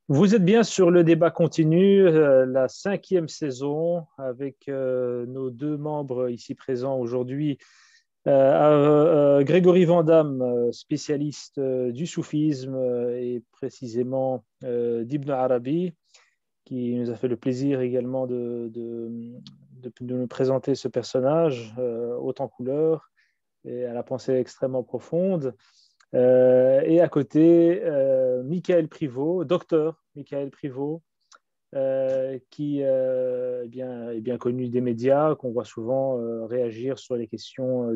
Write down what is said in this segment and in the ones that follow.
Vous êtes bien sur le débat continu, la cinquième saison, avec nos deux membres ici présents aujourd'hui. Grégory Vandamme, spécialiste du soufisme et précisément d'Ibn Arabi, qui nous a fait le plaisir également de nous présenter ce personnage haut en couleur et à la pensée extrêmement profonde. Et à côté, Michael Privot, docteur Michael Privot, qui est bien connu des médias, qu'on voit souvent réagir sur les questions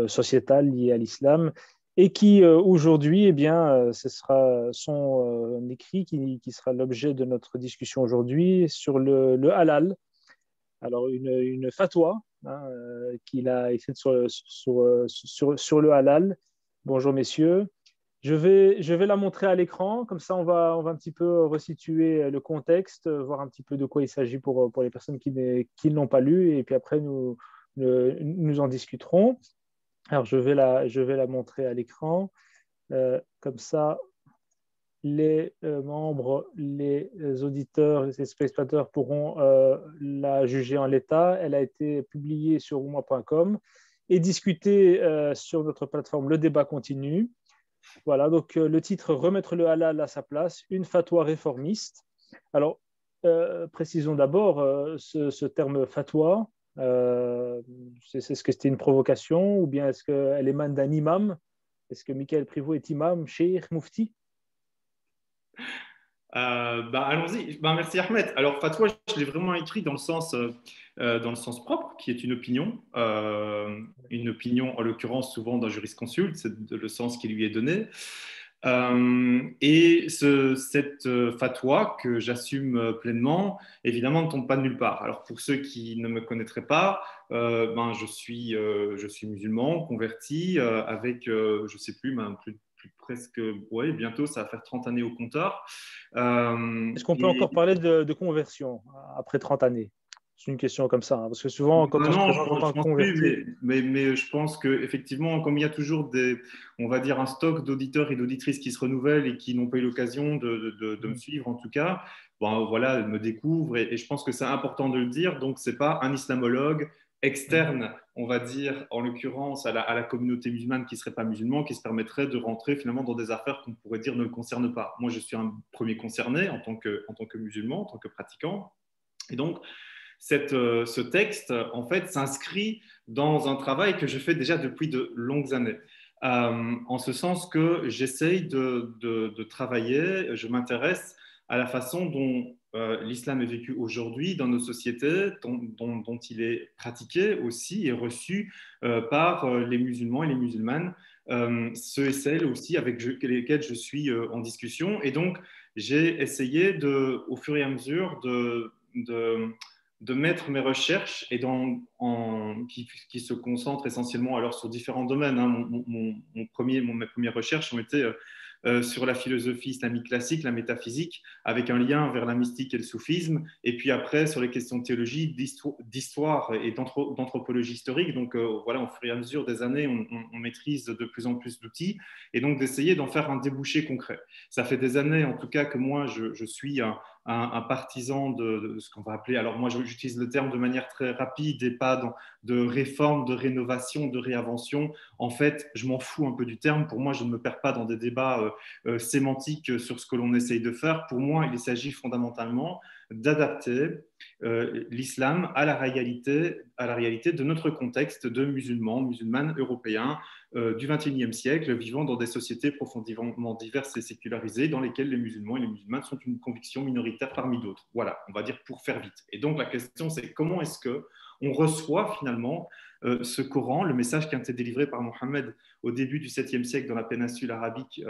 sociétales liées à l'islam, et qui aujourd'hui, ce sera son écrit qui sera l'objet de notre discussion aujourd'hui sur le halal. Alors, une fatwa qu'il a écrite sur le halal. Bonjour, messieurs. Je vais la montrer à l'écran, comme ça on va un petit peu resituer le contexte, voir un petit peu de quoi il s'agit pour les personnes qui ne l'ont pas lu, et puis après nous en discuterons. Alors je vais la montrer à l'écran, comme ça les membres, les auditeurs, les spectateurs pourront la juger en l'état. Elle a été publiée sur ouma.com et discutée sur notre plateforme Le Débat Continue. Voilà, donc le titre Remettre le halal à sa place, une fatwa réformiste. Alors, précisons d'abord ce terme fatwa. Est-ce que c'était une provocation ou bien est-ce qu'elle émane d'un imam? Est-ce que Michael Privot est imam, cheikh, mufti? Allons-y. Merci Ahmed. Alors fatwa, je l'ai vraiment écrit dans le sens propre, qui est une opinion en l'occurrence souvent d'un jurisconsulte, c'est le sens qui lui est donné. Cette fatwa que j'assume pleinement, évidemment, ne tombe pas de nulle part. Alors pour ceux qui ne me connaîtraient pas, je suis musulman, converti, avec, je ne sais plus, presque, ouais, bientôt ça va faire 30 années au compteur. Est-ce qu'on peut Et encore parler de conversion après 30 années? C'est une question comme ça, hein, parce que souvent, quand on se non, présente en tant je que pense plus, converti, mais je pense que effectivement, comme il y a toujours on va dire un stock d'auditeurs et d'auditrices qui se renouvellent et qui n'ont pas eu l'occasion de me suivre en tout cas, bon, voilà, me découvrent et je pense que c'est important de le dire. Donc, c'est pas un islamologue externe, on va dire, en l'occurrence à la communauté musulmane qui serait pas musulman, qui se permettrait de rentrer finalement dans des affaires qu'on pourrait dire ne le concernent pas. Moi, je suis un premier concerné en tant que musulman, en tant que pratiquant. Et donc, ce texte, en fait, s'inscrit dans un travail que je fais déjà depuis de longues années. En ce sens que j'essaye de travailler, je m'intéresse à la façon dont l'islam est vécu aujourd'hui dans nos sociétés, dont il est pratiqué aussi et reçu par les musulmans et les musulmanes, ceux et celles aussi avec lesquels je suis en discussion. Et donc, j'ai essayé au fur et à mesure de mettre mes recherches qui se concentrent essentiellement alors sur différents domaines. Hein. Mes premières recherches ont été sur la philosophie islamique classique, la métaphysique, avec un lien vers la mystique et le soufisme, et puis après sur les questions de théologie, d'histoire et d'anthropologie historique. Donc voilà, au fur et à mesure des années, on maîtrise de plus en plus d'outils, et donc d'essayer d'en faire un débouché concret. Ça fait des années, en tout cas, que moi, je suis un partisan de ce qu'on va appeler, alors moi j'utilise le terme de manière très rapide et pas de réforme, de rénovation, de réinvention. En fait, je m'en fous un peu du terme. Pour moi, je ne me perds pas dans des débats sémantiques sur ce que l'on essaye de faire. Pour moi, il s'agit fondamentalement d'adapter l'islam à la réalité de notre contexte de musulmans, musulmanes européens du XXIe siècle, vivant dans des sociétés profondément diverses et sécularisées, dans lesquelles les musulmans et les musulmanes sont une conviction minoritaire parmi d'autres. Voilà, on va dire pour faire vite. Et donc la question, c'est comment est-ce que on reçoit finalement ce Coran, le message qui a été délivré par Mohammed au début du 7e siècle dans la péninsule arabique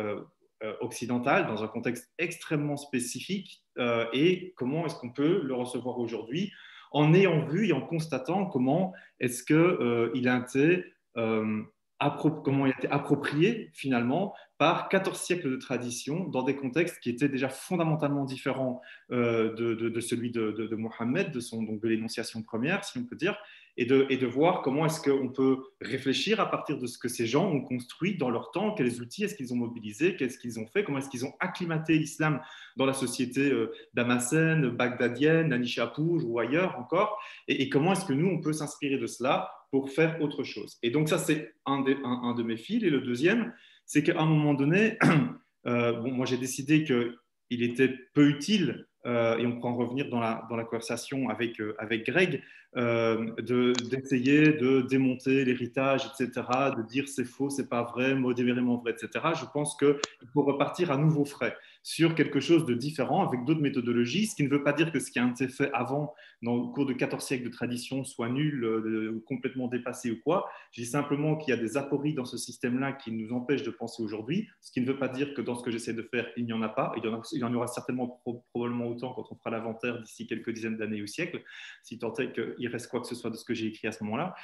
occidentale, dans un contexte extrêmement spécifique, et comment est-ce qu'on peut le recevoir aujourd'hui en ayant vu et en constatant comment est-ce qu'il a été comment il a été approprié finalement par 14 siècles de tradition dans des contextes qui étaient déjà fondamentalement différents de celui de Mohammed, donc de l'énonciation première, si on peut dire. et de voir comment est-ce qu'on peut réfléchir à partir de ce que ces gens ont construit dans leur temps, quels outils est-ce qu'ils ont mobilisés, qu'est-ce qu'ils ont fait, comment est-ce qu'ils ont acclimaté l'islam dans la société damascène, bagdadienne, Nishapur ou ailleurs encore, et comment est-ce que nous, on peut s'inspirer de cela pour faire autre chose. Et donc ça, c'est un de mes fils. Et le deuxième, c'est qu'à un moment donné, bon, moi j'ai décidé qu'il était peu utile, et on pourra en revenir dans la conversation avec Greg, d'essayer de démonter l'héritage, etc., de dire c'est faux, c'est pas vrai, modérément vrai, etc. Je pense qu'il faut repartir à nouveau frais sur quelque chose de différent avec d'autres méthodologies, ce qui ne veut pas dire que ce qui a été fait avant, dans le cours de 14 siècles de tradition, soit nul, complètement dépassé ou quoi. Je dis simplement qu'il y a des apories dans ce système-là qui nous empêchent de penser aujourd'hui, ce qui ne veut pas dire que dans ce que j'essaie de faire, il n'y en a pas. Il y en aura certainement probablement autant quand on fera l'inventaire d'ici quelques dizaines d'années ou siècles, si tant est qu'il reste quoi que ce soit de ce que j'ai écrit à ce moment-là.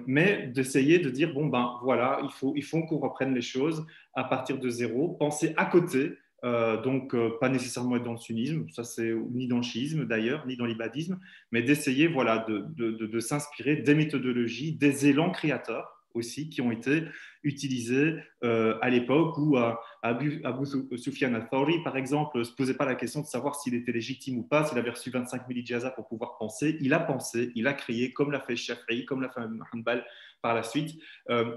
Mais d'essayer de dire, bon, ben voilà, il faut qu'on reprenne les choses à partir de zéro, penser à côté, donc pas nécessairement être dans le sunnisme, ça c'est ni dans le chiisme d'ailleurs, ni dans l'ibadisme, mais d'essayer voilà, de s'inspirer des méthodologies, des élans créateurs aussi qui ont été utilisés à l'époque où Abu Sufyan al-Thawri, par exemple, ne se posait pas la question de savoir s'il était légitime ou pas, s'il avait reçu 25 000 ijazas pour pouvoir penser. Il a pensé, il a créé, comme l'a fait Shafi'i, comme l'a fait Hanbal par la suite,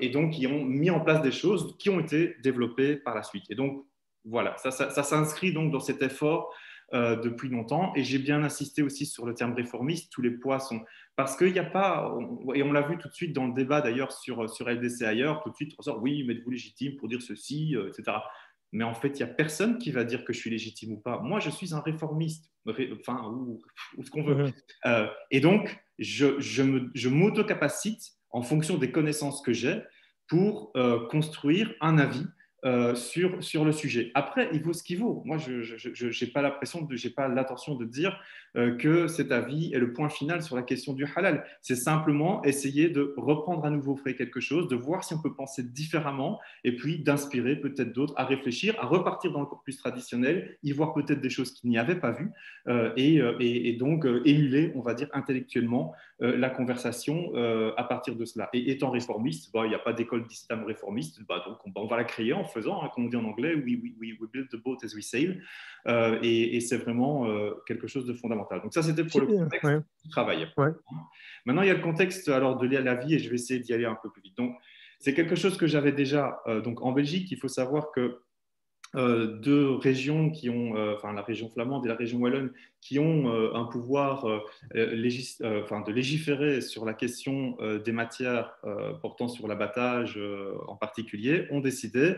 et donc ils ont mis en place des choses qui ont été développées par la suite. Et donc, voilà, ça s'inscrit donc dans cet effort depuis longtemps. Et j'ai bien insisté aussi sur le terme réformiste, tous les poids sont... Parce qu'il n'y a pas, et on l'a vu tout de suite dans le débat d'ailleurs sur LDC ailleurs, tout de suite on sort, oui, mais êtes-vous légitime pour dire ceci, etc. Mais en fait, il n'y a personne qui va dire que je suis légitime ou pas. Moi, je suis un réformiste, enfin, ou ce qu'on veut. Et donc, je m'autocapacite en fonction des connaissances que j'ai pour construire un avis sur le sujet. Après, il vaut ce qu'il vaut. Moi, je n'ai pas l'impression, j'ai pas l'intention de dire que cet avis est le point final sur la question du halal. C'est simplement essayer de reprendre à nouveau frais quelque chose, de voir si on peut penser différemment, et puis d'inspirer peut-être d'autres à réfléchir, à repartir dans le corpus traditionnel, y voir peut-être des choses qu'ils n'y avaient pas vues, et donc émuler, on va dire, intellectuellement la conversation à partir de cela. Et étant réformiste, il n'y a pas d'école d'islam réformiste, donc on va la créer en faisant, comme on dit en anglais, we build the boat as we sail, et c'est vraiment quelque chose de fondamental. Donc ça, c'était pour le contexte du travail. Maintenant, il y a le contexte alors, de la vie, et je vais essayer d'y aller un peu plus vite. Donc, c'est quelque chose que j'avais déjà donc, en Belgique. Il faut savoir que deux régions qui ont, enfin la région flamande et la région wallonne, qui ont un pouvoir de légiférer sur la question des matières portant sur l'abattage en particulier, ont décidé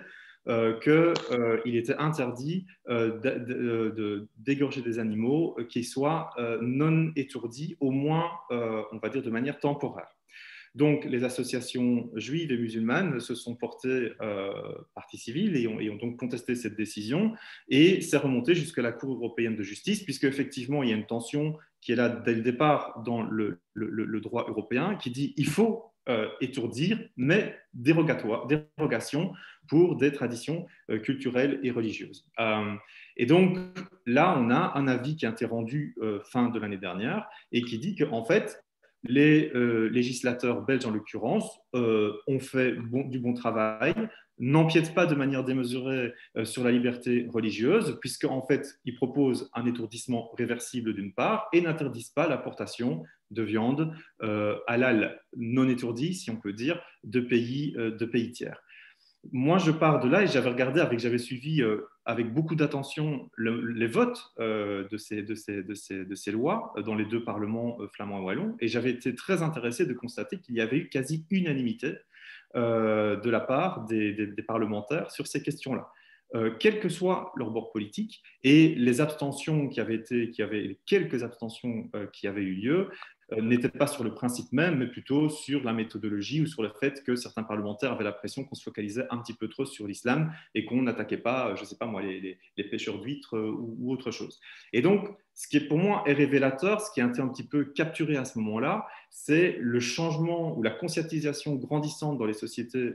qu'il était interdit d'égorger des animaux qui soient non étourdis, au moins, on va dire, de manière temporaire. Donc, les associations juives et musulmanes se sont portées partie civile et ont donc contesté cette décision. Et c'est remonté jusqu'à la Cour européenne de justice, puisque effectivement, il y a une tension qui est là dès le départ dans le droit européen, qui dit qu'il faut étourdir, mais dérogation pour des traditions culturelles et religieuses. Et donc, là, on a un avis qui a été rendu fin de l'année dernière et qui dit qu'en fait, les législateurs belges, en l'occurrence, ont fait du bon travail, n'empiètent pas de manière démesurée sur la liberté religieuse, puisqu'en fait, ils proposent un étourdissement réversible d'une part et n'interdisent pas l'importation de viande halal non étourdie, si on peut dire, de pays tiers. Moi, je pars de là et j'avais suivi avec beaucoup d'attention les votes de ces lois dans les deux parlements flamands et wallons, et j'avais été très intéressé de constater qu'il y avait eu quasi unanimité de la part des parlementaires sur ces questions-là. Quel que soit leur bord politique, et les abstentions quelques abstentions qui avaient eu lieu n'étaient pas sur le principe même, mais plutôt sur la méthodologie ou sur le fait que certains parlementaires avaient l'impression qu'on se focalisait un petit peu trop sur l'islam et qu'on n'attaquait pas, je ne sais pas moi, les pêcheurs d'huîtres ou autre chose. Et donc, Ce qui est pour moi est révélateur, ce qui a été un petit peu capturé à ce moment-là, c'est le changement ou la conscientisation grandissante dans les sociétés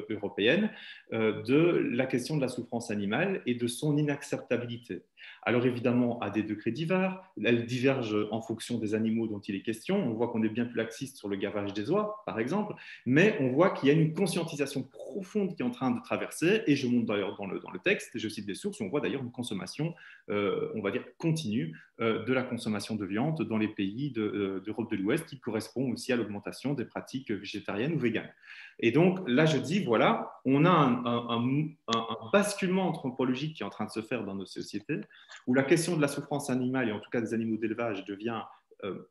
européennes de la question de la souffrance animale et de son inacceptabilité. Alors évidemment, à des degrés divers, elle diverge en fonction des animaux dont il est question. On voit qu'on est bien plus laxiste sur le gavage des oies, par exemple, mais on voit qu'il y a une conscientisation profonde qui est en train de traverser, et je montre d'ailleurs dans le texte, je cite des sources, on voit d'ailleurs une consommation, on va dire, continue de la consommation de viande dans les pays d'Europe de l'Ouest, qui correspond aussi à l'augmentation des pratiques végétariennes ou véganes. Et donc là, je dis, voilà, on a un basculement anthropologique qui est en train de se faire dans nos sociétés, où la question de la souffrance animale, et en tout cas des animaux d'élevage, devient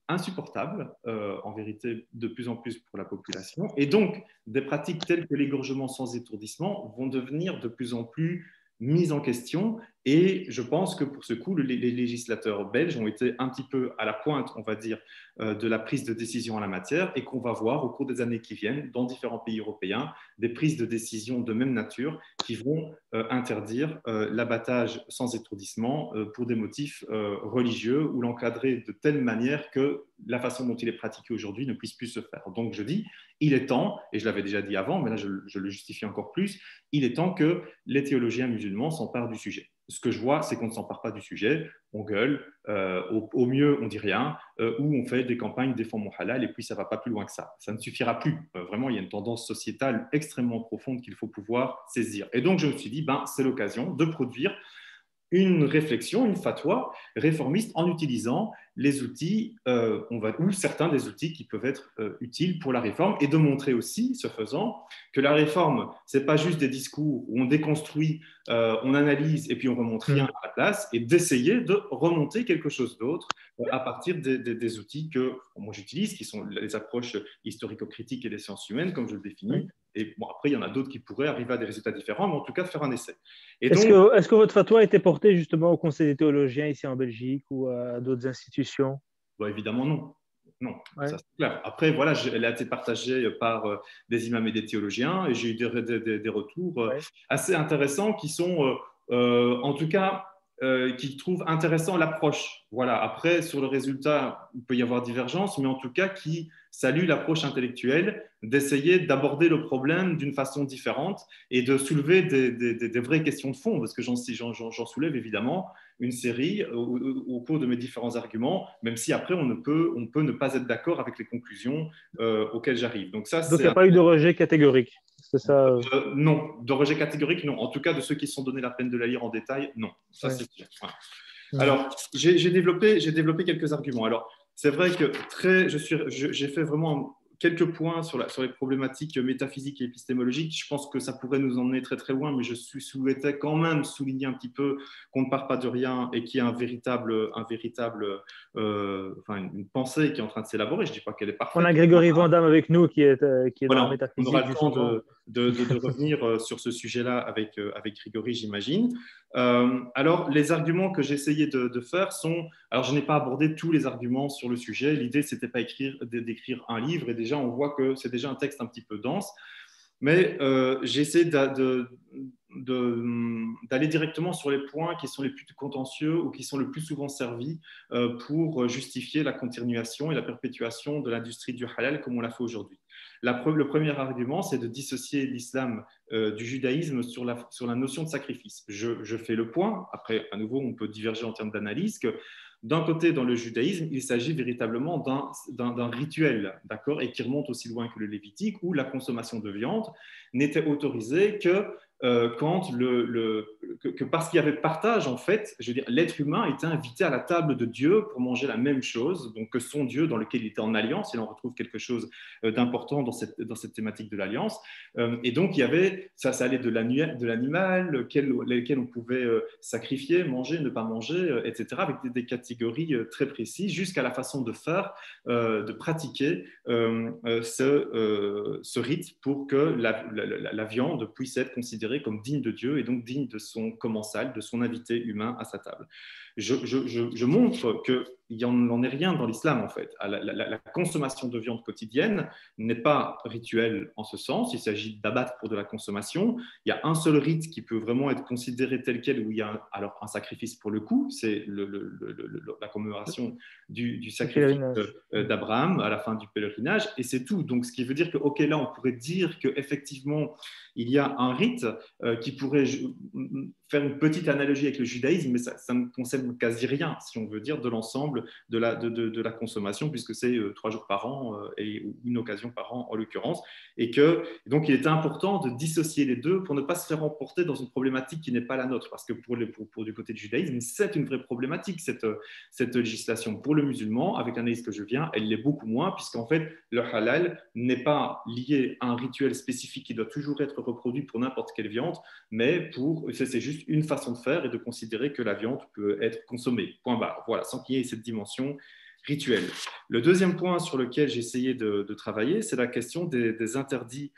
insupportable, en vérité, de plus en plus pour la population. Et donc, des pratiques telles que l'égorgement sans étourdissement vont devenir de plus en plus mises en question. Et je pense que pour ce coup, les législateurs belges ont été un petit peu à la pointe, on va dire, de la prise de décision en la matière, et qu'on va voir au cours des années qui viennent, dans différents pays européens, des prises de décision de même nature qui vont interdire l'abattage sans étourdissement pour des motifs religieux, ou l'encadrer de telle manière que la façon dont il est pratiqué aujourd'hui ne puisse plus se faire. Donc je dis, il est temps, et je l'avais déjà dit avant, mais là je le justifie encore plus, il est temps que les théologiens musulmans s'emparent du sujet. Ce que je vois, c'est qu'on ne s'empare pas du sujet, on gueule, au mieux on dit rien, ou on fait des campagnes défend mon halal, et puis ça ne va pas plus loin que ça. Ça ne suffira plus. Vraiment, il y a une tendance sociétale extrêmement profonde qu'il faut pouvoir saisir. Et donc je me suis dit, c'est l'occasion de produire une réflexion, une fatwa réformiste en utilisant les outils, ou certains des outils qui peuvent être utiles pour la réforme, et de montrer aussi, ce faisant, que la réforme, ce n'est pas juste des discours où on déconstruit, on analyse et puis on remonte rien à la place, et d'essayer de remonter quelque chose d'autre à partir des outils que moi j'utilise, qui sont les approches historico-critiques et des sciences humaines, comme je le définis. Et bon, après, il y en a d'autres qui pourraient arriver à des résultats différents, mais en tout cas, de faire un essai. Est-ce que votre fatwa a été porté justement au Conseil des théologiens ici en Belgique ou à d'autres institutions? Bon, évidemment, non. Non, ça c'est clair. Après, voilà, elle a été partagée par des imams et des théologiens, et j'ai eu des retours assez intéressants qui sont, en tout cas, qui trouvent intéressant l'approche. Voilà. Après, sur le résultat, il peut y avoir divergence, mais en tout cas, qui saluent l'approche intellectuelle d'essayer d'aborder le problème d'une façon différente et de soulever des vraies questions de fond, parce que j'en soulève évidemment une série au cours de mes différents arguments, même si après on peut ne pas être d'accord avec les conclusions auxquelles j'arrive. Donc il n'y a pas eu de rejet catégorique, c'est ça? Non, de rejet catégorique, non. En tout cas, de ceux qui se sont donné la peine de la lire en détail, non. Ça, c'est sûr. Ouais. Alors, j'ai développé quelques arguments. Alors, c'est vrai que j'ai fait vraiment quelques points sur les problématiques métaphysiques et épistémologiques. Je pense que ça pourrait nous emmener très très loin, mais je souhaitais quand même souligner un petit peu qu'on ne part pas de rien et qu'il y a une pensée qui est en train de s'élaborer. Je ne dis pas qu'elle est parfaite. On a Grégory Vandamme avec nous qui est voilà, dans la métaphysique. on aura le temps de revenir sur ce sujet-là avec Grégory, j'imagine. Alors, les arguments que j'ai essayé de faire sont… Alors, je n'ai pas abordé tous les arguments sur le sujet. L'idée, ce n'était pas d'écrire un livre. Et déjà, on voit que c'est déjà un texte un petit peu dense. Mais j'ai essayé d'aller directement sur les points qui sont les plus contentieux ou qui sont le plus souvent servis pour justifier la continuation et la perpétuation de l'industrie du halal comme on l'a fait aujourd'hui. Le premier argument, c'est de dissocier l'islam du judaïsme sur la notion de sacrifice. Je fais le point, après, à nouveau, on peut diverger en termes d'analyse, que d'un côté, dans le judaïsme, il s'agit véritablement d'un rituel, d'accord, et qui remonte aussi loin que le Lévitique, où la consommation de viande n'était autorisée que parce qu'il y avait partage, en fait, je veux dire, l'être humain était invité à la table de Dieu pour manger la même chose, donc que son Dieu dans lequel il était en alliance. Il en retrouve quelque chose d'important dans cette thématique de l'alliance. Et donc, il y avait, ça allait de l'animal, lequel on pouvait sacrifier, manger, ne pas manger, etc., avec des catégories très précises, jusqu'à la façon de faire, de pratiquer ce rite pour que la viande puisse être considérée comme digne de Dieu et donc digne de son commensal, de son invité humain à sa table. Je montre qu'il il n'en est rien dans l'islam, en fait. La consommation de viande quotidienne n'est pas rituelle en ce sens. Il s'agit d'abattre pour de la consommation. Il y a un seul rite qui peut vraiment être considéré tel quel, où il y a alors un sacrifice pour le coup, c'est la commémoration du sacrifice d'Abraham à la fin du pèlerinage, et c'est tout. Donc, ce qui veut dire que, ok, là, on pourrait dire qu'effectivement, il y a un rite qui pourrait faire une petite analogie avec le judaïsme, mais ça ne concerne quasi rien, si on veut dire, de l'ensemble de la consommation, puisque c'est 3 jours par an et une occasion par an en l'occurrence, et donc il était important de dissocier les deux pour ne pas se faire emporter dans une problématique qui n'est pas la nôtre, parce que pour du côté du judaïsme, c'est une vraie problématique, cette législation. Pour le musulman, avec l'analyse que je viens, elle l'est beaucoup moins, puisqu'en fait, le halal n'est pas lié à un rituel spécifique qui doit toujours être reproduit pour n'importe quelle viande, mais c'est juste une façon de faire et de considérer que la viande peut être consommée. Point barre. Voilà, sans qu'il y ait cette dimension rituelle. Le deuxième point sur lequel j'ai essayé de travailler, c'est la question des interdits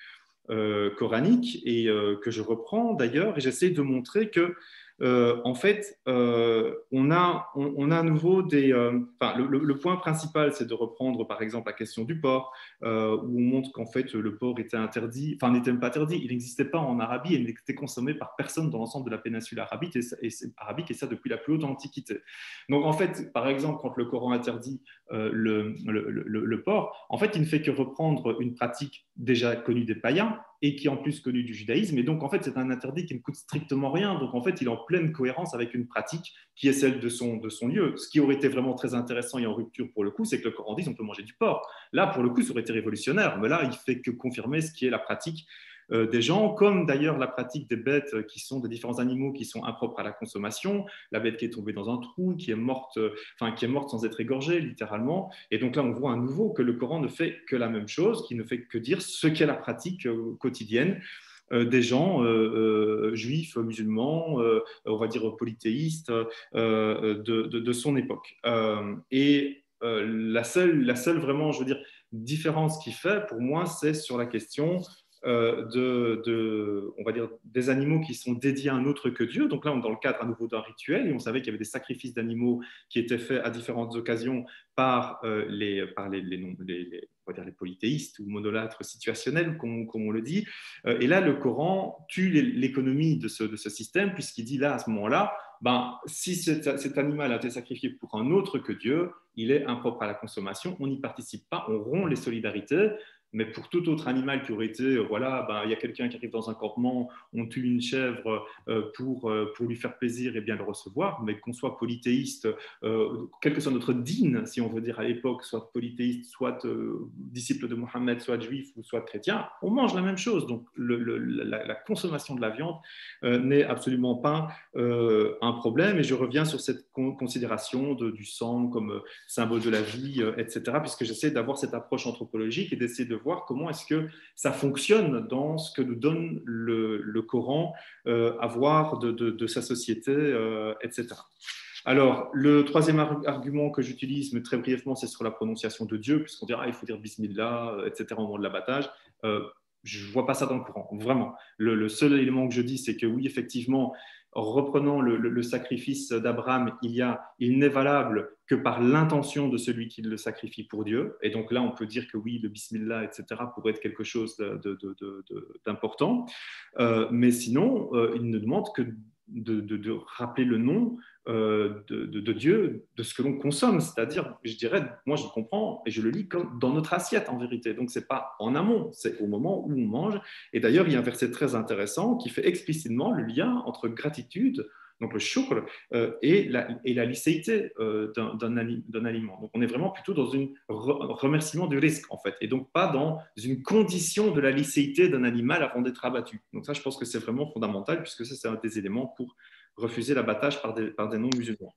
coraniques, et que je reprends d'ailleurs, et j'essaie de montrer que en fait, on a à nouveau le point principal, c'est de reprendre par exemple la question du porc, où on montre qu'en fait le porc était interdit, enfin n'était même pas interdit, il n'existait pas en Arabie, et il n'était consommé par personne dans l'ensemble de la péninsule arabique, et ça depuis la plus haute antiquité. Donc en fait, par exemple, quand le Coran interdit le porc, en fait, il ne fait que reprendre une pratique déjà connue des païens, et qui est en plus connu du judaïsme. Et donc, en fait, c'est un interdit qui ne coûte strictement rien. Donc, en fait, il est en pleine cohérence avec une pratique qui est celle de son lieu. Ce qui aurait été vraiment très intéressant et en rupture pour le coup, c'est que le Coran dise on peut manger du porc. Là, pour le coup, ça aurait été révolutionnaire. Mais là, il fait que confirmer ce qui est la pratique des gens, comme d'ailleurs la pratique des bêtes qui sont des différents animaux qui sont impropres à la consommation, la bête qui est tombée dans un trou, qui est morte sans être égorgée, littéralement. Et donc là, on voit à nouveau que le Coran ne fait que la même chose, qui ne fait que dire ce qu'est la pratique quotidienne des gens juifs, musulmans, on va dire polythéistes de son époque. La seule vraiment, je veux dire, différence qu'il fait pour moi, c'est sur la question on va dire, des animaux qui sont dédiés à un autre que Dieu. Donc là, on est dans le cadre à nouveau d'un rituel, et on savait qu'il y avait des sacrifices d'animaux qui étaient faits à différentes occasions par on va dire les polythéistes ou monolâtres situationnels, comme on le dit. Et là, le Coran tue l'économie de ce système, puisqu'il dit là, à ce moment-là, si cet animal a été sacrifié pour un autre que Dieu, il est impropre à la consommation, on n'y participe pas, on rompt les solidarités. Mais pour tout autre animal qui aurait été, il y a quelqu'un qui arrive dans un campement, on tue une chèvre pour lui faire plaisir et bien le recevoir, mais qu'on soit polythéiste, quel que soit notre dîne, si on veut dire à l'époque, soit polythéiste, soit disciple de Mohammed, soit juif ou soit chrétien, on mange la même chose. Donc la consommation de la viande n'est absolument pas un problème. Et je reviens sur cette considération du sang comme symbole de la vie, etc., puisque j'essaie d'avoir cette approche anthropologique et d'essayer de voir comment est-ce que ça fonctionne dans ce que nous donne le Coran à voir de sa société, etc. Alors, le troisième argument que j'utilise, mais très brièvement, c'est sur la prononciation de Dieu, puisqu'on dira il faut dire Bismillah, etc. au moment de l'abattage. Je ne vois pas ça dans le Coran, vraiment. Le seul élément que je dis, c'est que oui, effectivement, reprenant le sacrifice d'Abraham, il n'est valable que par l'intention de celui qui le sacrifie pour Dieu. Et donc là, on peut dire que oui, le bismillah, etc., pourrait être quelque chose d'important. Mais sinon, il ne demande que de rappeler le nom de Dieu, de ce que l'on consomme. C'est-à-dire, je dirais, moi je comprends et je le lis comme dans notre assiette en vérité. Donc, ce n'est pas en amont, c'est au moment où on mange. Et d'ailleurs, il y a un verset très intéressant qui fait explicitement le lien entre gratitude, donc le shukr, et la licéité d'un aliment. Donc, on est vraiment plutôt dans un remerciement du risque, en fait, et donc pas dans une condition de la licéité d'un animal avant d'être abattu. Donc ça, je pense que c'est vraiment fondamental, puisque ça, c'est un des éléments pour refuser l'abattage par des non-musulmans.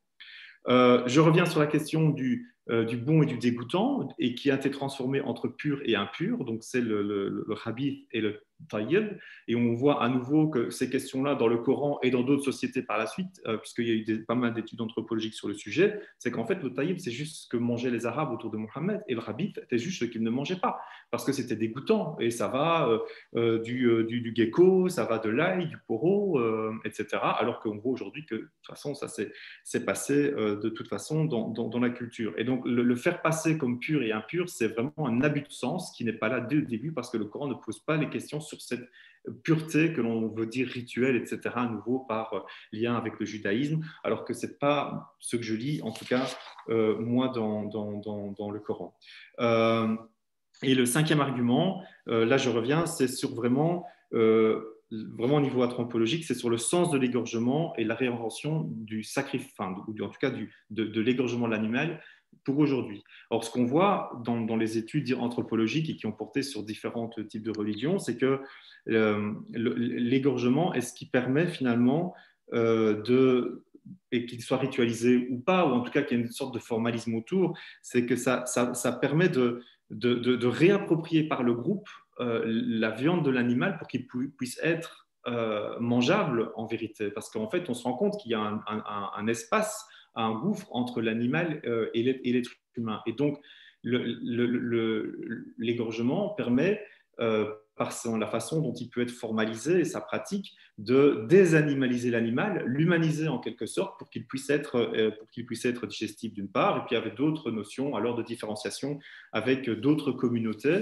Je reviens sur la question du bon et du dégoûtant, et qui a été transformé entre pur et impur. Donc, c'est le khabith et le tayyib, et on voit à nouveau que ces questions-là dans le Coran et dans d'autres sociétés par la suite, puisqu'il y a eu pas mal d'études anthropologiques sur le sujet, c'est qu'en fait le tayyib c'est juste ce que mangeaient les Arabes autour de Mohammed, et le rabith c'était juste ce qu'ils ne mangeaient pas, parce que c'était dégoûtant, et ça va du gecko, ça va de l'ail, du poro, etc. Alors qu'on voit aujourd'hui que de toute façon ça s'est passé de toute façon dans la culture. Et donc le faire passer comme pur et impur, c'est vraiment un abus de sens qui n'est pas là dès le début, parce que le Coran ne pose pas les questions sur cette pureté que l'on veut dire rituelle, etc., à nouveau par lien avec le judaïsme, alors que ce n'est pas ce que je lis, en tout cas, moi, dans le Coran. Et le cinquième argument, là je reviens, c'est sur vraiment au niveau anthropologique, c'est sur le sens de l'égorgement et la réinvention du sacrifice, enfin, ou en tout cas de l'égorgement de l'animal pour aujourd'hui. Or, ce qu'on voit dans les études anthropologiques et qui ont porté sur différents types de religions, c'est que l'égorgement est ce qui permet finalement et qu'il soit ritualisé ou pas, ou en tout cas qu'il y ait une sorte de formalisme autour, c'est que ça permet de réapproprier par le groupe la viande de l'animal pour qu'il puisse être mangeable en vérité. Parce qu'en fait, on se rend compte qu'il y a un espace, un gouffre entre l'animal et l'être humain. Et donc, l'égorgement permet, par la façon dont il peut être formalisé et sa pratique, de désanimaliser l'animal, l'humaniser en quelque sorte pour qu'il puisse être digestif d'une part, et puis avec d'autres notions alors de différenciation avec d'autres communautés.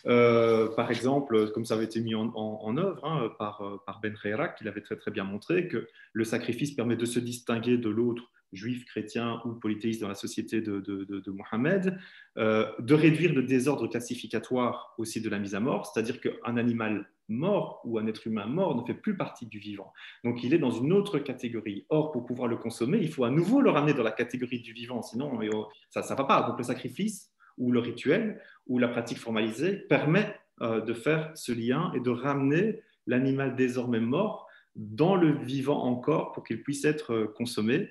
Par exemple, comme ça avait été mis en œuvre par Ben Khairak, qui l'avait très très bien montré, que le sacrifice permet de se distinguer de l'autre, juif, chrétien ou polythéiste dans la société de Mohammed, de réduire le désordre classificatoire aussi de la mise à mort, c'est-à-dire qu'un animal mort ou un être humain mort ne fait plus partie du vivant. Donc il est dans une autre catégorie. Or, pour pouvoir le consommer, il faut à nouveau le ramener dans la catégorie du vivant, sinon ça ne va pas. Donc le sacrifice ou le rituel ou la pratique formalisée permet de faire ce lien et de ramener l'animal désormais mort dans le vivant encore pour qu'il puisse être consommé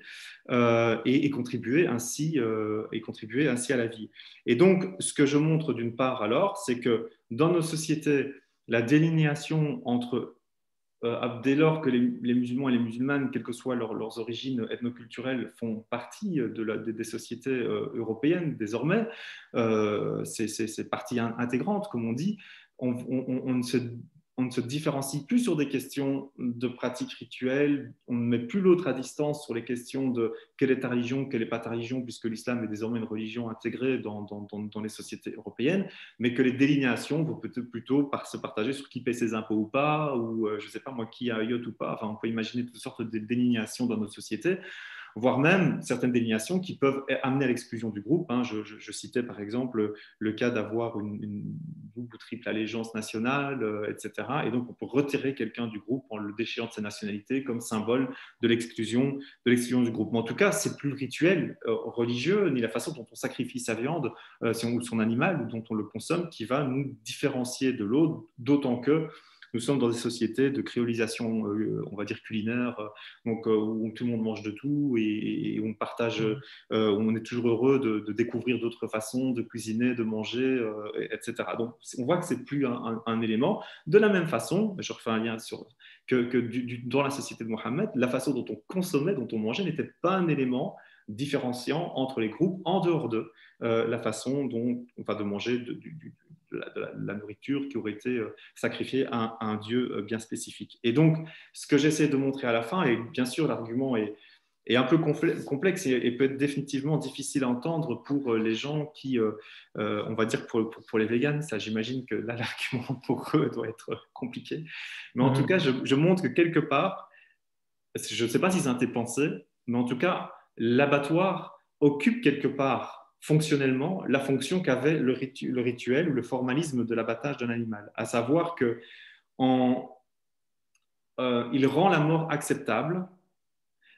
et contribuer ainsi à la vie. Et donc, ce que je montre d'une part alors, c'est que dans nos sociétés, la délinéation entre dès lors que les musulmans et les musulmanes, quelles que soient leurs origines ethnoculturelles, font partie des sociétés européennes désormais, c'est partie intégrante, comme on dit, on ne se différencie plus sur des questions de pratiques rituelles, on ne met plus l'autre à distance sur les questions de quelle est ta religion, quelle n'est pas ta religion, puisque l'islam est désormais une religion intégrée dans les sociétés européennes, mais que les délignations vont plutôt se partager sur qui paie ses impôts ou pas, ou je ne sais pas moi, qui a un yacht ou pas. Enfin, on peut imaginer toutes sortes de délignations dans notre société, voire même certaines délignations qui peuvent amener à l'exclusion du groupe. Je citais par exemple le cas d'avoir une double ou triple allégeance nationale, etc. Et donc on peut retirer quelqu'un du groupe en le déchirant de sa nationalité comme symbole de l'exclusion du groupe. Mais en tout cas, c'est plus le rituel religieux ni la façon dont on sacrifie sa viande ou son animal ou dont on le consomme qui va nous différencier de l'autre, d'autant que nous sommes dans des sociétés de créolisation, on va dire culinaire, donc où tout le monde mange de tout et on partage, on est toujours heureux de découvrir d'autres façons de cuisiner, de manger, etc. Donc on voit que c'est plus un élément. De la même façon, je refais un lien dans la société de Mohammed, la façon dont on consommait, dont on mangeait n'était pas un élément différenciant entre les groupes en dehors de la façon dont on va de manger de la nourriture qui aurait été sacrifiée à un dieu bien spécifique. Et donc, ce que j'essaie de montrer à la fin, et bien sûr l'argument est un peu complexe et peut être définitivement difficile à entendre pour les gens qui, on va dire pour les véganes, ça j'imagine que là l'argument pour eux doit être compliqué. Mais en tout cas, je montre que quelque part, je ne sais pas si ça a été pensé, mais en tout cas, l'abattoir occupe quelque part fonctionnellement la fonction qu'avait le rituel ou le formalisme de l'abattage d'un animal, à savoir que il rend la mort acceptable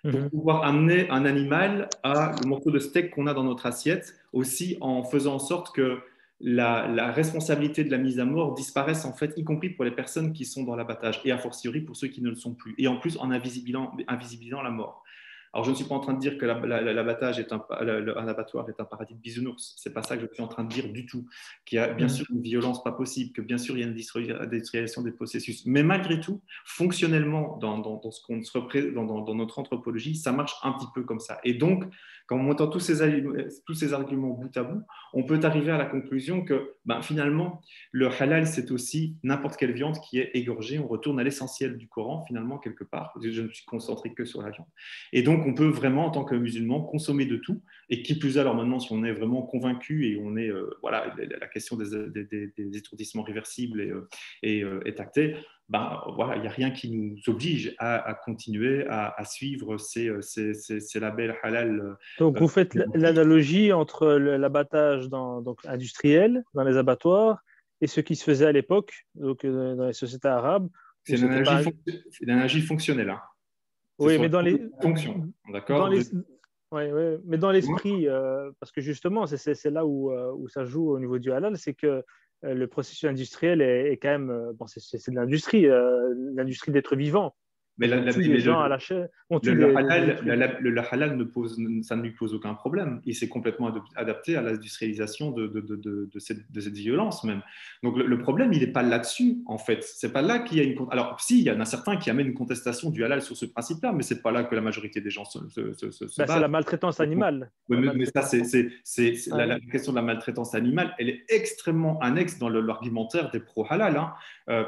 pour pouvoir amener un animal à le morceau de steak qu'on a dans notre assiette, aussi en faisant en sorte que la responsabilité de la mise à mort disparaisse en fait, y compris pour les personnes qui sont dans l'abattage, et a fortiori pour ceux qui ne le sont plus, et en plus en invisibilisant la mort. Alors, je ne suis pas en train de dire que l'abattage est un abattoir est un paradis de bisounours. C'est pas ça que je suis en train de dire du tout. Qu'il y a bien sûr une violence pas possible, que bien sûr il y a une industrialisation des processus. Mais malgré tout, fonctionnellement, dans ce qu'on se représente, dans notre anthropologie, ça marche un petit peu comme ça. Et donc, quand on entend tous ces arguments bout à bout, on peut arriver à la conclusion que ben, finalement, le halal, c'est aussi n'importe quelle viande qui est égorgée. On retourne à l'essentiel du Coran, finalement, quelque part. Je ne suis concentré que sur la viande. Et donc, on peut vraiment, en tant que musulman, consommer de tout. Et qui plus est, alors maintenant, si on est vraiment convaincu et on est, voilà, la question des étourdissements réversibles est actée, ben, voilà, il n'y a rien qui nous oblige à continuer à suivre ces labels halal. Donc, vous faites l'analogie entre l'abattage donc, industriel dans les abattoirs et ce qui se faisait à l'époque, donc, dans les sociétés arabes, où C'est c'était pas... une analogie fonctionnelle. Hein. C'est Oui, sur mais la fonction, d'accord mais dans l'esprit, parce que justement, c'est là où ça joue au niveau du halal, c'est que le processus industriel est quand même, bon, c'est de l'industrie d'être vivant. Mais, Donc, on tue des gens à la chaîne, on tue le des halal, trucs. le halal ça ne lui pose aucun problème. Il s'est complètement adapté à l'industrialisation de cette violence même. Donc le problème, il n'est pas là-dessus, en fait. C'est pas là qu'il y a une... Alors, si, il y en a certains qui amènent une contestation du halal sur ce principe-là, mais c'est pas là que la majorité des gens se C'est battent. la maltraitance animale. Oui, mais ça, la question de la maltraitance animale, elle est extrêmement annexe dans l'argumentaire des pro-halal. Hein,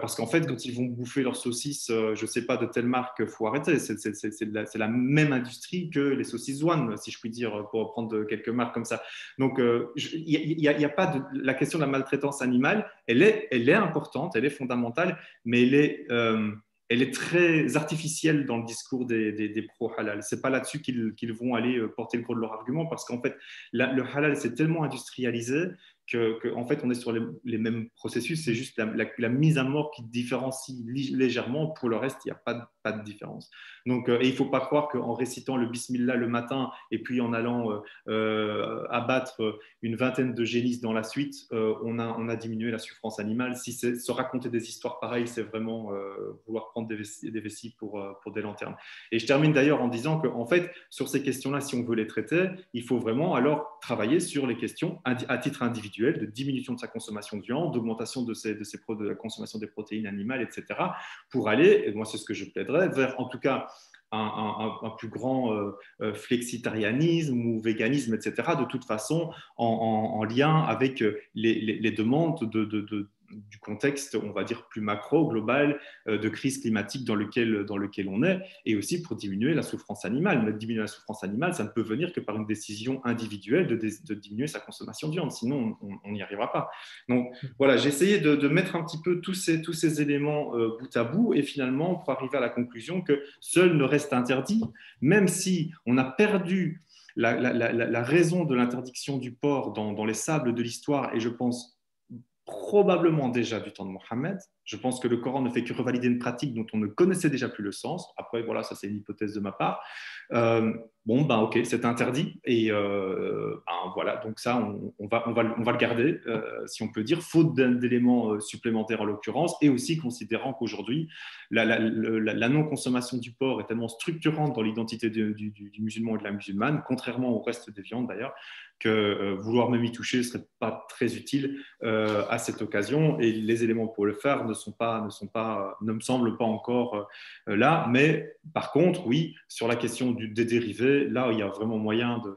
parce qu'en fait, quand ils vont bouffer leurs saucisses, je ne sais pas de telle marque, il faut arrêter. C'est la même industrie que les saucisses Zwan, si je puis dire, pour prendre quelques marques comme ça. Donc, il n'y a pas de... La question de la maltraitance animale, elle est importante, elle est fondamentale, mais elle est très artificielle dans le discours des pro-halal. Ce n'est pas là-dessus qu'ils vont aller porter le gros de leur argument, parce qu'en fait, le halal, c'est tellement industrialisé en fait, on est sur les mêmes processus. C'est juste la mise à mort qui différencie légèrement. Pour le reste, il n'y a pas de différence. Donc, et il ne faut pas croire qu'en récitant le bismillah le matin et puis en allant abattre une vingtaine de génisses dans la suite, on a diminué la souffrance animale. Si se raconter des histoires pareilles, c'est vraiment vouloir prendre des vessies pour des lanternes. Et je termine d'ailleurs en disant qu'en fait, sur ces questions-là, si on veut les traiter, il faut vraiment alors travailler sur les questions à titre individuel, de diminution de sa consommation de viande, d'augmentation de la consommation des protéines animales, etc., pour aller, et moi c'est ce que je plaiderais, vers en tout cas un plus grand flexitarianisme ou véganisme, etc., de toute façon en lien avec les demandes du contexte, on va dire, plus macro, global, de crise climatique dans lequel on est, et aussi pour diminuer la souffrance animale. Mais diminuer la souffrance animale, ça ne peut venir que par une décision individuelle de diminuer sa consommation de viande, sinon on n'y arrivera pas. Donc voilà, j'ai essayé de mettre un petit peu tous ces éléments bout à bout, et finalement, pour arriver à la conclusion que seul ne reste interdit, même si on a perdu la raison de l'interdiction du porc dans les sables de l'histoire, et je pense probablement déjà du temps de Mohammed. Je pense que le Coran ne fait que revalider une pratique dont on ne connaissait déjà plus le sens. Après, voilà, ça c'est une hypothèse de ma part. Bon, ben ok, c'est interdit. Et ben, voilà, donc ça, on va le garder, si on peut dire, faute d'éléments supplémentaires en l'occurrence, et aussi considérant qu'aujourd'hui, la non-consommation du porc est tellement structurante dans l'identité du musulman et de la musulmane, contrairement au reste des viandes d'ailleurs, que vouloir même y toucher ne serait pas très utile à cette occasion, et les éléments pour le faire ne me semblent pas encore là. Mais par contre, oui, sur la question des dérivés, là, il y a vraiment moyen de...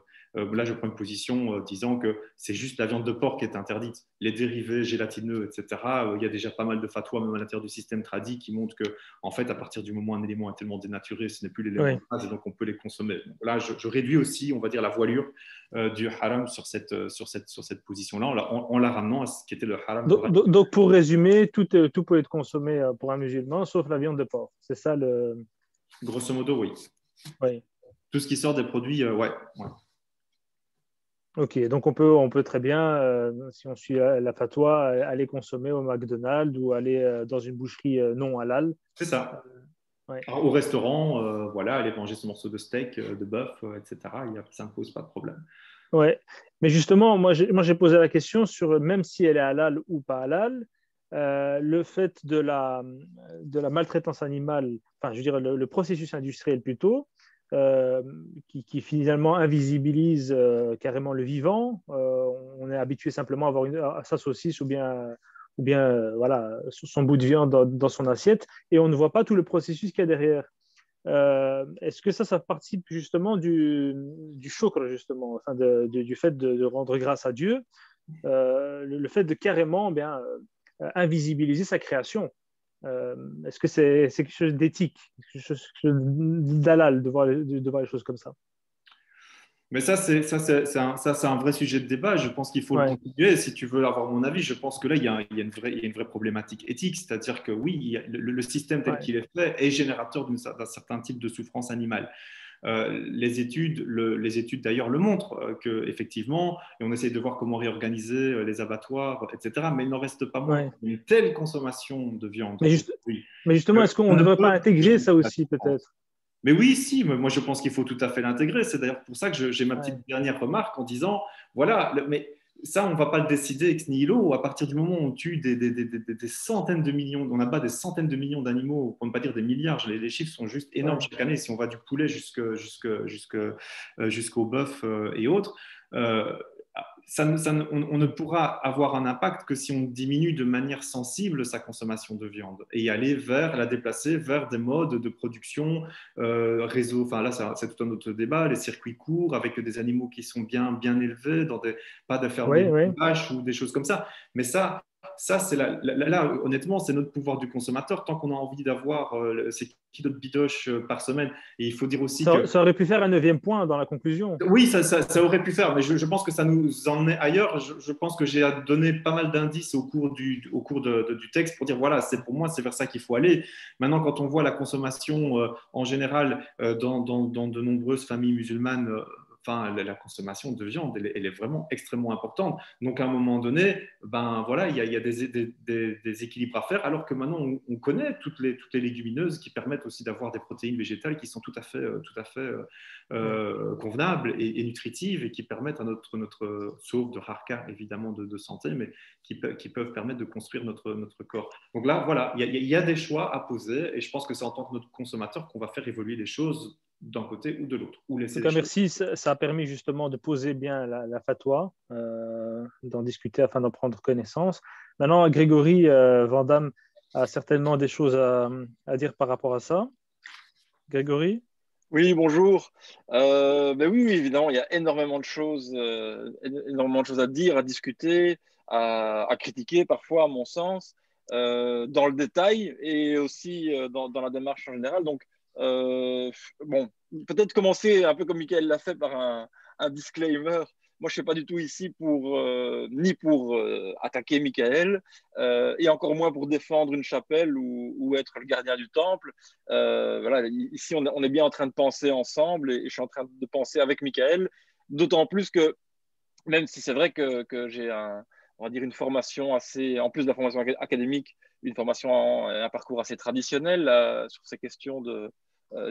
là, je prends une position disant que c'est juste la viande de porc qui est interdite. Les dérivés gélatineux, etc., il y a déjà pas mal de fatwas, même à l'intérieur du système tradit, qui montrent que, en fait, à partir du moment où un élément est tellement dénaturé, ce n'est plus l'élément de base, et donc on peut les consommer. Donc là, je réduis aussi, on va dire, la voilure du haram sur cette position-là, en la ramenant à ce qui était le haram. Donc, pour résumer, tout peut être consommé pour un musulman, sauf la viande de porc. C'est ça le... Grosso modo, oui. Oui. Tout ce qui sort des produits, ouais. Ok, donc on peut très bien, si on suit la fatwa, aller consommer au McDonald's ou aller dans une boucherie non halal. C'est ça. Ouais. Alors, au restaurant, voilà, aller manger ce morceau de steak, de bœuf, etc., ça ne pose pas de problème. Ouais, mais justement, moi j'ai posé la question sur même si elle est halal ou pas halal, le fait de la maltraitance animale, enfin je veux dire le processus industriel plutôt, qui finalement invisibilise carrément le vivant. On est habitué simplement à avoir sa saucisse ou bien voilà, son bout de viande dans son assiette, et on ne voit pas tout le processus qu'il y a derrière. Est-ce que ça participe justement du shukr, justement, enfin du fait de rendre grâce à Dieu, le fait de carrément bien, invisibiliser sa création? Est-ce que c'est quelque chose d'éthique, quelque chose d'halal de voir les choses comme ça? Mais c'est un vrai sujet de débat. Je pense qu'il faut le Ouais, continuer. Si tu veux avoir mon avis, je pense que là, il y a une vraie problématique éthique. C'est-à-dire que oui, le système tel ouais, qu'il est fait est générateur d'un certain type de souffrance animale. Les études d'ailleurs le montrent, que effectivement, et on essaie de voir comment réorganiser les abattoirs, etc. Mais il n'en reste pas moins ouais. une telle consommation de viande Mais, aujourd'hui mais justement, que est-ce qu'on on ne ne devrait pas peut intégrer ça aussi, peut-être? mais oui, si, moi je pense qu'il faut tout à fait l'intégrer. C'est d'ailleurs pour ça que j'ai ma petite Ouais, dernière remarque en disant, voilà, mais ça, on ne va pas le décider ex nihilo. À partir du moment où on tue des centaines de millions, on abat des centaines de millions d'animaux, pour ne pas dire des milliards, les chiffres sont juste énormes ouais. chaque année. Si on va du poulet jusqu'au bœuf et autres, euh, on ne pourra avoir un impact que si on diminue de manière sensible sa consommation de viande et la déplacer vers des modes de production réseau. Enfin là, c'est tout un autre débat. Les circuits courts avec des animaux qui sont bien élevés, pas de faire Oui, des oui. vaches ou des choses comme ça. Mais ça c'est là, honnêtement, c'est notre pouvoir du consommateur. Tant qu'on a envie d'avoir ces kilos de bidoches par semaine, et il faut dire aussi que Ça aurait pu faire un neuvième point dans la conclusion. oui, ça aurait pu faire, mais je pense que ça nous en est ailleurs. Je pense que j'ai donné pas mal d'indices au cours du texte pour dire, voilà, c'est pour moi, c'est vers ça qu'il faut aller. Maintenant, quand on voit la consommation en général dans de nombreuses familles musulmanes, enfin, la consommation de viande, elle est vraiment extrêmement importante. Donc, à un moment donné, ben voilà, il y a des équilibres à faire, alors que maintenant, on connaît toutes les légumineuses qui permettent aussi d'avoir des protéines végétales qui sont tout à fait Ouais. convenables et nutritives et qui permettent à sauf de rares cas évidemment de santé, mais qui peuvent permettre de construire notre corps. Donc là, voilà, il y a des choix à poser et je pense que c'est en tant que notre consommateur qu'on va faire évoluer les choses d'un côté ou de l'autre, ou En tout laisser les cas, choses. merci. Ça a permis justement de poser bien la fatwa, d'en discuter afin d'en prendre connaissance. Maintenant, Grégory Vandamme a certainement des choses à dire par rapport à ça. Grégory? Oui, bonjour. Ben oui, oui, évidemment, il y a énormément de choses à dire, à discuter, à critiquer parfois, à mon sens, dans le détail et aussi dans la démarche en général. Donc, euh, bon, peut-être commencer un peu comme Michael l'a fait par un disclaimer. Moi, je ne suis pas du tout ici ni pour attaquer Michael, et encore moins pour défendre une chapelle ou être le gardien du temple. Voilà, ici, on est bien en train de penser ensemble et je suis en train de penser avec Michael, d'autant plus que, même si c'est vrai que j'ai on va dire une formation assez, en plus de la formation académique, une formation, un parcours assez traditionnel sur ces questions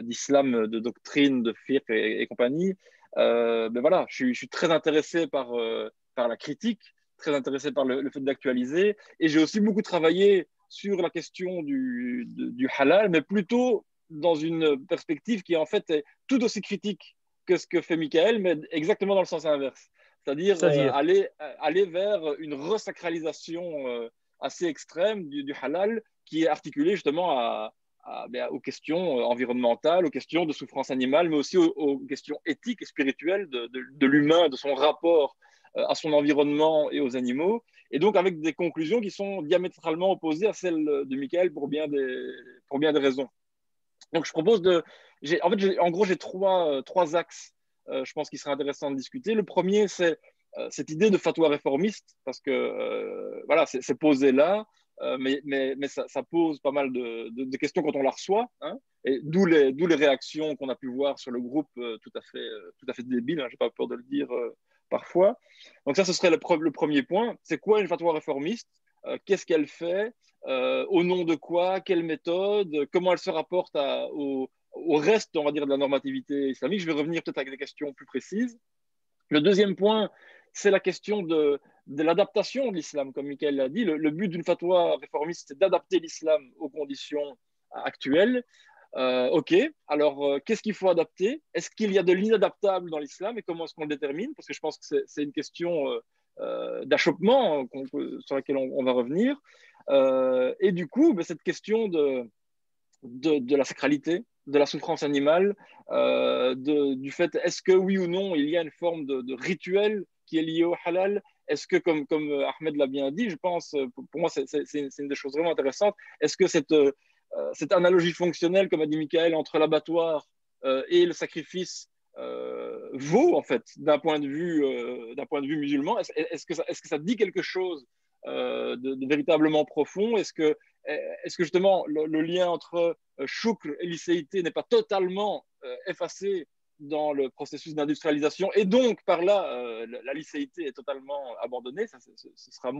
d'islam, de doctrine, de fiqh et compagnie. Ben voilà, je suis très intéressé par la critique, très intéressé par le fait d'actualiser, et j'ai aussi beaucoup travaillé sur la question du halal, mais plutôt dans une perspective qui en fait est tout aussi critique que ce que fait Michael, mais exactement dans le sens inverse. C'est-à-dire C'est-à-dire? aller vers une resacralisation assez extrême du halal qui est articulée justement aux questions environnementales, aux questions de souffrance animale, mais aussi aux questions éthiques et spirituelles de l'humain, de son rapport à son environnement et aux animaux, et donc avec des conclusions qui sont diamétralement opposées à celles de Michael pour bien des raisons. Donc je propose en gros, j'ai trois axes, je pense qu'il serait intéressant de discuter. Le premier, c'est cette idée de fatwa réformiste, parce que voilà, c'est posé là, mais ça pose pas mal de questions quand on la reçoit, hein, et d'où les réactions qu'on a pu voir sur le groupe tout à fait débiles, hein, j'ai pas peur de le dire parfois. Donc ça, ce serait le premier point. C'est quoi une fatwa réformiste? Qu'est-ce qu'elle fait? Au nom de quoi? Quelle méthode? Comment elle se rapporte au reste, on va dire, de la normativité islamique? Je vais revenir peut-être avec des questions plus précises. Le deuxième point, c'est la question de l'adaptation de l'islam, comme Michael l'a dit. Le but d'une fatwa réformiste, c'est d'adapter l'islam aux conditions actuelles. Ok, alors qu'est-ce qu'il faut adapter? Est-ce qu'il y a de l'inadaptable dans l'islam et comment est-ce qu'on le détermine? Parce que je pense que c'est une question d'achoppement sur laquelle on va revenir. Et du coup, ben, cette question de la sacralité, de la souffrance animale, du fait, est-ce que oui ou non, il y a une forme de rituel qui est lié au halal? Est-ce que, comme Ahmed l'a bien dit, je pense, pour moi, c'est une des choses vraiment intéressantes, est-ce que cette analogie fonctionnelle, comme a dit Michael, entre l'abattoir et le sacrifice vaut, en fait, d'un point de vue musulman? Est-ce que ça dit quelque chose de véritablement profond? Est-ce que justement le lien entre choukr et licéité n'est pas totalement effacé dans le processus d'industrialisation et donc par là la licéité est totalement abandonnée? Ce sera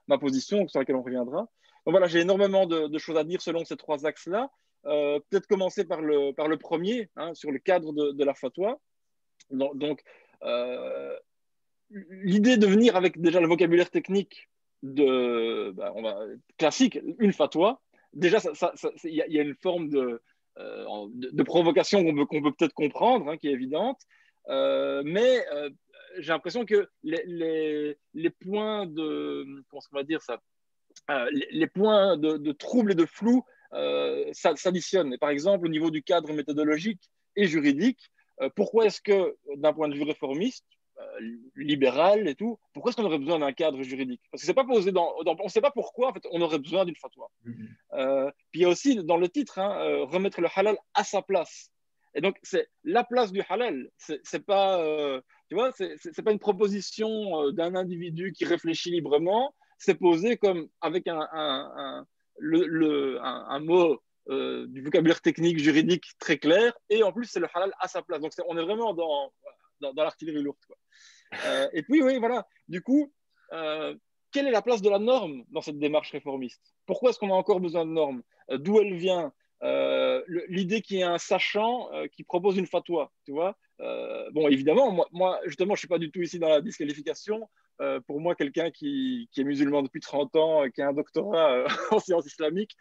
ma position sur laquelle on reviendra. Donc voilà, j'ai énormément de choses à dire selon ces trois axes-là. Peut-être commencer par le premier, hein, sur le cadre de la fatwa. Donc l'idée de venir avec déjà le vocabulaire technique classique, une fatwa, déjà, il y a une forme de provocation qu'on peut peut-être comprendre, hein, qui est évidente, mais j'ai l'impression que les points de, comment on va dire ça, les points de trouble et de flou s'additionnent. Par exemple, au niveau du cadre méthodologique et juridique, pourquoi est-ce que, d'un point de vue réformiste, libéral et tout, pourquoi est-ce qu'on aurait besoin d'un cadre juridique? Parce que c'est pas posé on ne sait pas pourquoi en fait, on aurait besoin d'une fatwa. Puis il y a aussi dans le titre, hein, remettre le halal à sa place. Et donc c'est la place du halal. C'est pas, tu vois, c'est pas une proposition d'un individu qui réfléchit librement. C'est posé comme avec un mot du vocabulaire technique juridique très clair. Et en plus c'est le halal à sa place. Donc on est vraiment dans l'artillerie lourde, quoi. Et puis, oui, voilà. Du coup, quelle est la place de la norme dans cette démarche réformiste? Pourquoi est-ce qu'on a encore besoin de normes? D'où elle vient? L'idée qu'il y ait un sachant qui propose une fatwa, tu vois. Bon, évidemment, moi, justement, je ne suis pas du tout ici dans la disqualification. Pour moi, quelqu'un qui est musulman depuis 30 ans, qui a un doctorat en sciences islamiques,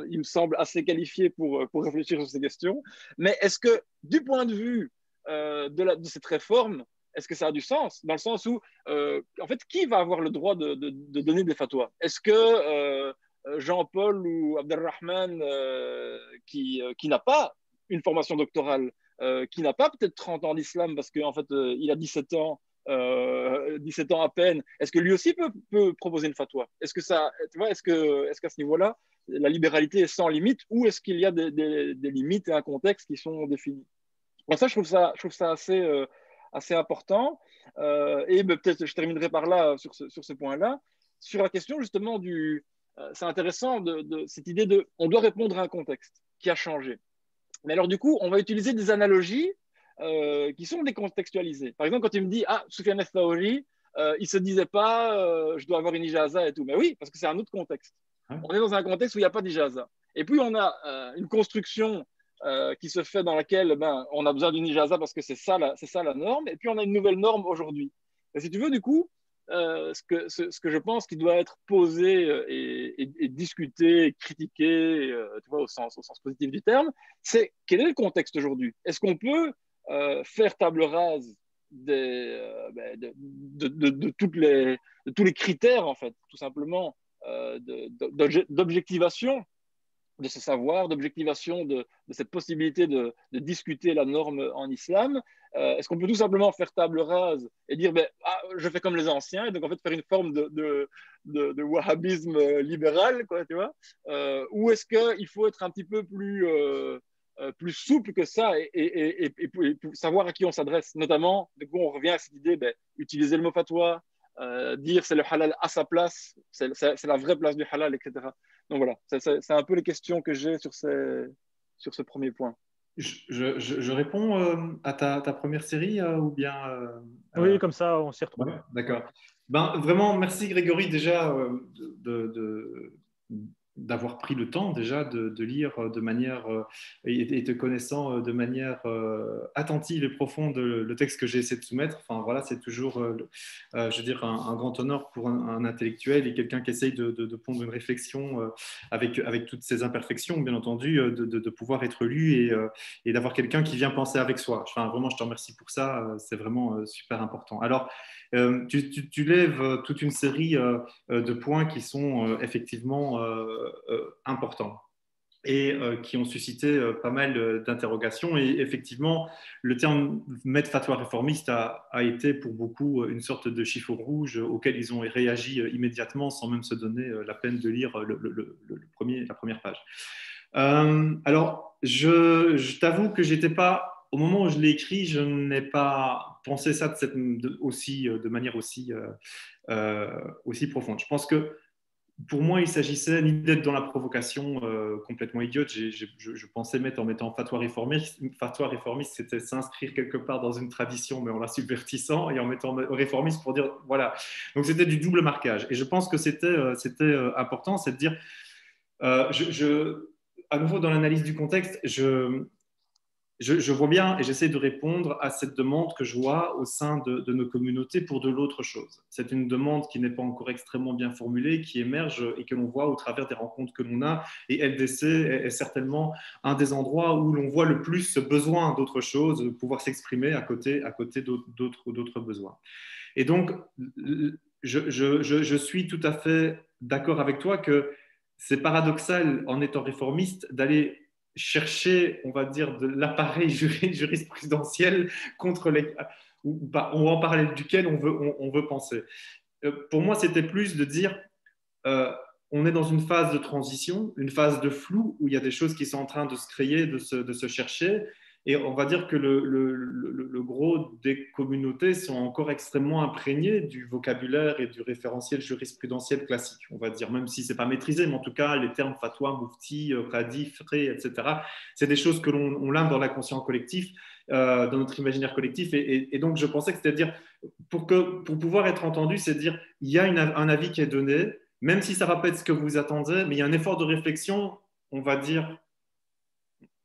il me semble assez qualifié pour réfléchir sur ces questions. Mais est-ce que, du point de vue de cette réforme, est-ce que ça a du sens? Dans le sens où, en fait, qui va avoir le droit de donner des fatwas? Est-ce que Jean-Paul ou Abdelrahman, qui n'a pas une formation doctorale, qui n'a pas peut-être 30 ans d'islam parce qu'en fait, il a 17 ans, 17 ans à peine, est-ce que lui aussi peut proposer une fatwa? Est-ce que ça, tu vois, est-ce qu'à ce niveau-là, la libéralité est sans limite ou est-ce qu'il y a des limites et un contexte qui sont définis? Donc ça, je trouve ça assez important. Et peut-être je terminerai par là sur ce point-là. Sur la question justement c'est intéressant cette idée on doit répondre à un contexte qui a changé. Mais alors du coup, on va utiliser des analogies qui sont décontextualisées. Par exemple, quand tu me dis, ah, Soufiane Essaouri, il se disait pas, je dois avoir une ijaza et tout. Mais oui, parce que c'est un autre contexte. On est dans un contexte où il n'y a pas d'ijaza. Et puis, on a une construction qui se fait dans laquelle on a besoin d'une ijaza parce que c'est ça la norme. Et puis, on a une nouvelle norme aujourd'hui. Et si tu veux, du coup, ce que je pense qui doit être posé et discuté, critiqué, tu vois, au sens positif du terme, c'est quel est le contexte aujourd'hui? Est-ce qu'on peut faire table rase de tous les critères, en fait, tout simplement, d'objectivation de ce savoir, d'objectivation de cette possibilité de discuter la norme en islam? Est-ce qu'on peut tout simplement faire table rase et dire je fais comme les anciens, et donc en fait faire une forme de wahhabisme libéral, quoi, tu vois? Ou est-ce qu'il faut être un petit peu plus souple que ça et savoir à qui on s'adresse? Notamment, du coup, on revient à cette idée, utiliser le mot fatwa, dire c'est le halal à sa place, c'est la vraie place du halal, etc. Donc voilà, c'est un peu les questions que j'ai sur ce premier point. Je réponds à ta première série ou bien Oui, comme ça, on s'y retrouve. Ouais, d'accord. Vraiment, merci Grégory déjà d'avoir pris le temps déjà de lire de manière et te connaissant de manière attentive et profonde le texte que j'ai essayé de soumettre. Enfin voilà, c'est toujours, je veux dire, un grand honneur pour un intellectuel et quelqu'un qui essaye de pondre une réflexion avec toutes ses imperfections, bien entendu, de pouvoir être lu et d'avoir quelqu'un qui vient penser avec soi. Enfin, vraiment, je te remercie pour ça. C'est vraiment super important. Alors, tu lèves toute une série de points qui sont effectivement importants et qui ont suscité pas mal d'interrogations. Et effectivement, le terme maître fatwa réformiste a été pour beaucoup une sorte de chiffon rouge auquel ils ont réagi immédiatement sans même se donner la peine de lire la première page. Alors, je t'avoue que j'étais pas au moment où je l'ai écrit, je n'ai pas pensé ça de manière aussi profonde. Je pense que pour moi, il s'agissait ni d'être dans la provocation complètement idiote. Je pensais en mettant fatwa réformiste. Fatwa réformiste, c'était s'inscrire quelque part dans une tradition, mais en la subvertissant, et en mettant réformiste pour dire voilà. Donc c'était du double marquage. Et je pense que c'était important, c'est de dire, à nouveau dans l'analyse du contexte, je vois bien et j'essaie de répondre à cette demande que je vois au sein de nos communautés pour de l'autre chose. C'est une demande qui n'est pas encore extrêmement bien formulée, qui émerge et que l'on voit au travers des rencontres que l'on a. Et LDC est certainement un des endroits où l'on voit le plus ce besoin d'autre chose, de pouvoir s'exprimer à côté d'autres besoins. Et donc, je suis tout à fait d'accord avec toi que c'est paradoxal en étant réformiste d'aller chercher, on va dire, de l'appareil jurisprudentiel contre ou en parallèle duquel on veut penser. Pour moi, c'était plus de dire, on est dans une phase de transition, une phase de flou, où il y a des choses qui sont en train de se créer, de se chercher, et on va dire que le gros des communautés sont encore extrêmement imprégnés du vocabulaire et du référentiel jurisprudentiel classique, on va dire, même si ce n'est pas maîtrisé, mais en tout cas, les termes fatwa, mufti, qadi, fiqh, etc., c'est des choses que l'on l'a dans l'inconscient collectif, dans notre imaginaire collectif. Et donc, je pensais que c'était dire, pour pouvoir être entendu, c'est dire, il y a un avis qui est donné, même si ça ne va pas être ce que vous attendez, mais il y a un effort de réflexion, on va dire,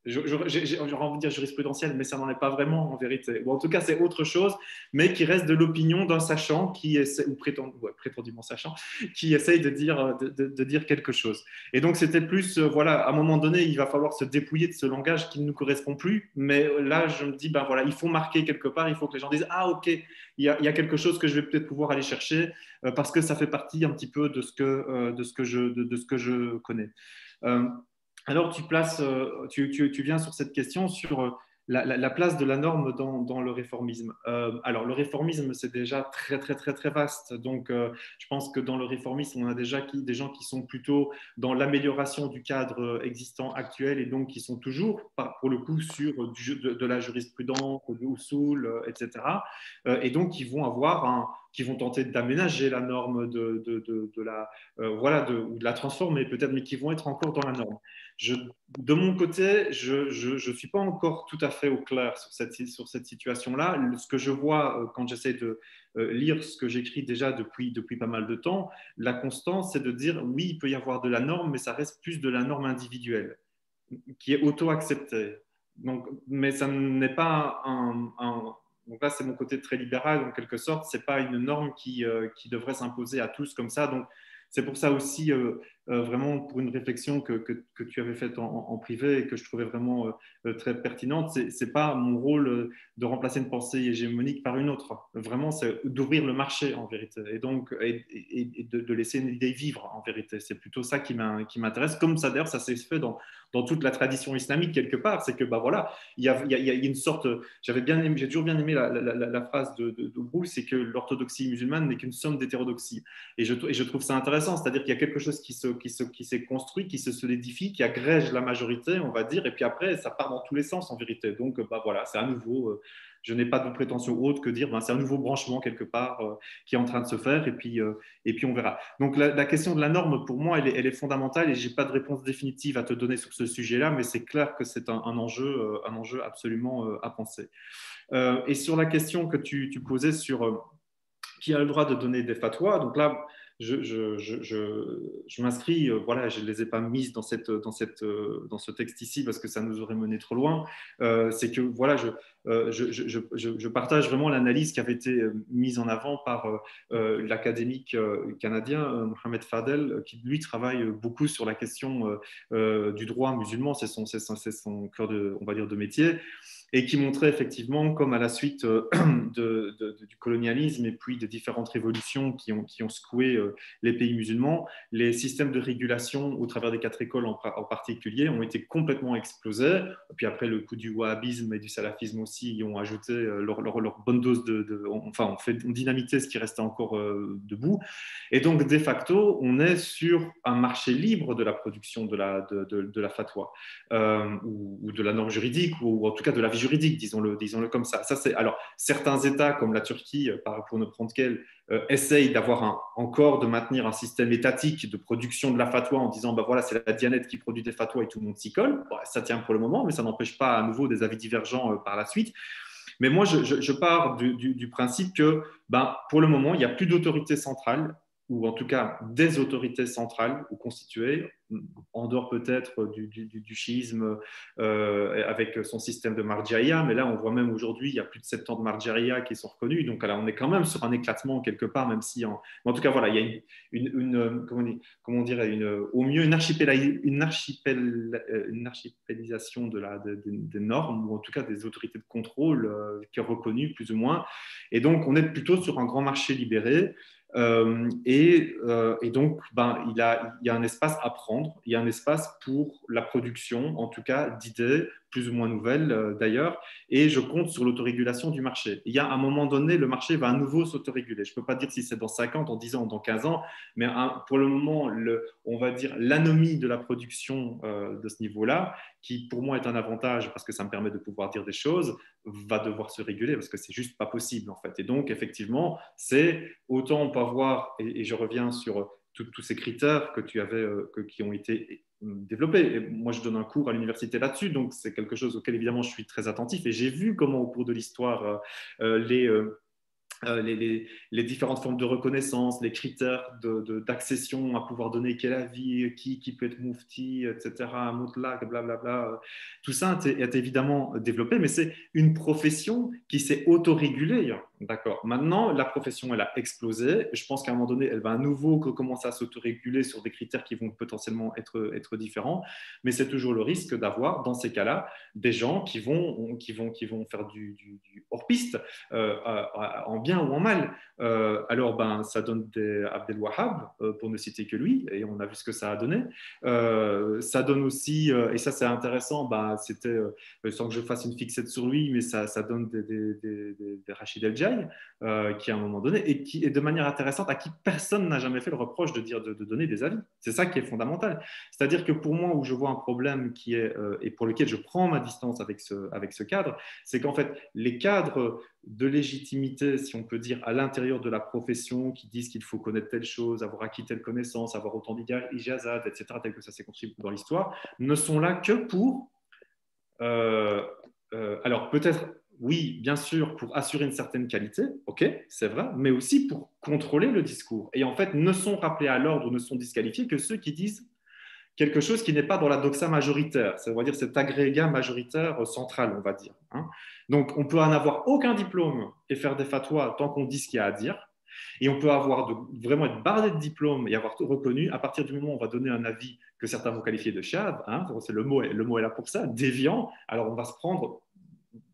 j'aurais envie de dire jurisprudentielle, mais ça n'en est pas vraiment en vérité. Ou en tout cas, c'est autre chose, mais qui reste de l'opinion d'un sachant qui essaie, ou prétendument sachant, qui essaye de dire quelque chose. Et donc, c'était plus, voilà, à un moment donné, il va falloir se dépouiller de ce langage qui ne nous correspond plus. Mais là, je me dis, ben voilà, il faut marquer quelque part, il faut que les gens disent, ah ok, il y a quelque chose que je vais peut-être pouvoir aller chercher parce que ça fait partie un petit peu de ce que je connais. Alors, tu viens sur cette question sur la place de la norme dans le réformisme. Alors, le réformisme, c'est déjà très, très, très, très vaste. Donc, je pense que dans le réformisme, on a déjà des gens qui sont plutôt dans l'amélioration du cadre existant actuel et donc qui sont toujours, pour le coup, sur de la jurisprudence, du usul, etc. Et donc, qui vont tenter d'aménager la norme, ou de la transformer peut-être, mais qui vont être encore dans la norme. De mon côté, je ne suis pas encore tout à fait au clair sur cette situation-là. Ce que je vois quand j'essaie de lire ce que j'écris déjà depuis pas mal de temps, la constance, c'est de dire oui, il peut y avoir de la norme, mais ça reste plus de la norme individuelle, qui est auto-acceptée. Donc, mais ça n'est pas donc là, c'est mon côté très libéral, en quelque sorte. Ce n'est pas une norme qui devrait s'imposer à tous comme ça. Donc, c'est pour ça aussi, vraiment, pour une réflexion que tu avais faite en privé et que je trouvais vraiment très pertinente, ce n'est pas mon rôle de remplacer une pensée hégémonique par une autre. Vraiment, c'est d'ouvrir le marché, en vérité, et donc et de laisser une idée vivre, en vérité. C'est plutôt ça qui m'intéresse. Comme ça, d'ailleurs, ça s'est fait dans toute la tradition islamique, quelque part. C'est que, bah voilà, il y a une sorte... J'ai toujours bien aimé la phrase de Brou, c'est que l'orthodoxie musulmane n'est qu'une somme d'hétérodoxie. Et je trouve ça intéressant, c'est-à-dire qu'il y a quelque chose qui s'est construit, qui se solidifie, qui agrège la majorité, on va dire, et puis après, ça part dans tous les sens, en vérité. Donc, bah voilà, c'est à nouveau... je n'ai pas de prétention haute que dire, c'est un nouveau branchement quelque part qui est en train de se faire, et puis on verra. Donc la question de la norme, pour moi, elle est fondamentale, et je n'ai pas de réponse définitive à te donner sur ce sujet-là, mais c'est clair que c'est un enjeu absolument à penser. Et sur la question que tu posais sur qui a le droit de donner des fatwas, donc là, je m'inscris, voilà, je ne les ai pas mises dans ce texte ici parce que ça nous aurait mené trop loin. C'est que voilà, je partage vraiment l'analyse qui avait été mise en avant par l'académique canadien Mohamed Fadel, qui lui travaille beaucoup sur la question du droit musulman, c'est son cœur de, on va dire, de métier, et qui montrait effectivement comme à la suite du colonialisme et puis de différentes révolutions qui ont secoué les pays musulmans, les systèmes de régulation au travers des 4 écoles en particulier ont été complètement explosés. Et puis après, le coup du wahhabisme et du salafisme aussi y ont ajouté leur bonne dose enfin, on dynamité ce qui restait encore debout. Et donc, de facto, on est sur un marché libre de la production de la fatwa ou de la norme juridique ou en tout cas de la vie juridique, disons-le comme ça. Alors, certains États comme la Turquie, pour ne prendre qu'elle, essayent encore de maintenir un système étatique de production de la fatwa en disant ben voilà, c'est la Diyanet qui produit des fatwas et tout le monde s'y colle. Bon, ça tient pour le moment, mais ça n'empêche pas à nouveau des avis divergents par la suite. Mais moi, je pars du principe que pour le moment, il n'y a plus d'autorité centrale, ou en tout cas des autorités centrales ou constituées, en dehors peut-être du chiisme avec son système de marjaïa, mais là on voit même aujourd'hui il y a plus de 7 ans de marjaïa qui sont reconnus, donc là on est quand même sur un éclatement quelque part, même si en tout cas voilà, il y a comment on dirait au mieux une archipélisation des normes, ou en tout cas des autorités de contrôle qui est reconnue plus ou moins, et donc on est plutôt sur un grand marché libéré. Et donc, il y a un espace à prendre, il y a un espace pour la production, en tout cas, d'idées plus ou moins nouvelles d'ailleurs, et je compte sur l'autorégulation du marché. Il y a un moment donné, le marché va à nouveau s'autoréguler. Je ne peux pas dire si c'est dans 50, dans 10 ans, dans 15 ans, mais pour le moment, on va dire l'anomie de la production de ce niveau-là, qui pour moi est un avantage parce que ça me permet de pouvoir dire des choses, va devoir se réguler parce que c'est juste pas possible en fait. Et donc effectivement, c'est autant on peut avoir, et je reviens sur tous ces critères que tu avais, qui ont été développés. Et moi, je donne un cours à l'université là-dessus, donc c'est quelque chose auquel évidemment je suis très attentif. Et j'ai vu comment au cours de l'histoire les différentes formes de reconnaissance, les critères d'accession à pouvoir donner quel avis, qui peut être moufti, etc., mutlaq, blablabla. Tout ça est évidemment développé, mais c'est une profession qui s'est autorégulée. D'accord. Maintenant, la profession, elle a explosé. Je pense qu'à un moment donné, elle va à nouveau commencer à s'autoréguler sur des critères qui vont potentiellement être différents, mais c'est toujours le risque d'avoir, dans ces cas-là, des gens qui vont faire du hors-piste en bien ou en mal. Alors, ça donne des Abdel Wahhab, pour ne citer que lui, et on a vu ce que ça a donné. Ça donne aussi, et ça c'est intéressant, c'était, sans que je fasse une fixette sur lui, mais ça donne des Rachid El Djaï, qui à un moment donné, et qui est de manière intéressante, à qui personne n'a jamais fait le reproche de donner des avis. C'est ça qui est fondamental. C'est-à-dire que pour moi, où je vois un problème qui est, et pour lequel je prends ma distance avec ce cadre, c'est qu'en fait, les cadres de légitimité, si on peut dire, à l'intérieur de la profession, qui disent qu'il faut connaître telle chose, avoir acquis telle connaissance, avoir autant d'ijazat, etc., tel que ça s'est construit dans l'histoire, ne sont là que pour... alors peut-être, oui, bien sûr, pour assurer une certaine qualité, ok, c'est vrai, mais aussi pour contrôler le discours. Et en fait, ne sont rappelés à l'ordre, ne sont disqualifiés que ceux qui disent quelque chose qui n'est pas dans la doxa majoritaire, c'est-à-dire cet agrégat majoritaire central, on va dire. Donc, on peut en avoir aucun diplôme et faire des fatwas tant qu'on dit ce qu'il y a à dire. Et on peut vraiment être bardé de diplômes et avoir tout reconnu. À partir du moment où on va donner un avis que certains vont qualifier de shadh, c'est le mot est là pour ça, déviant, alors on va se prendre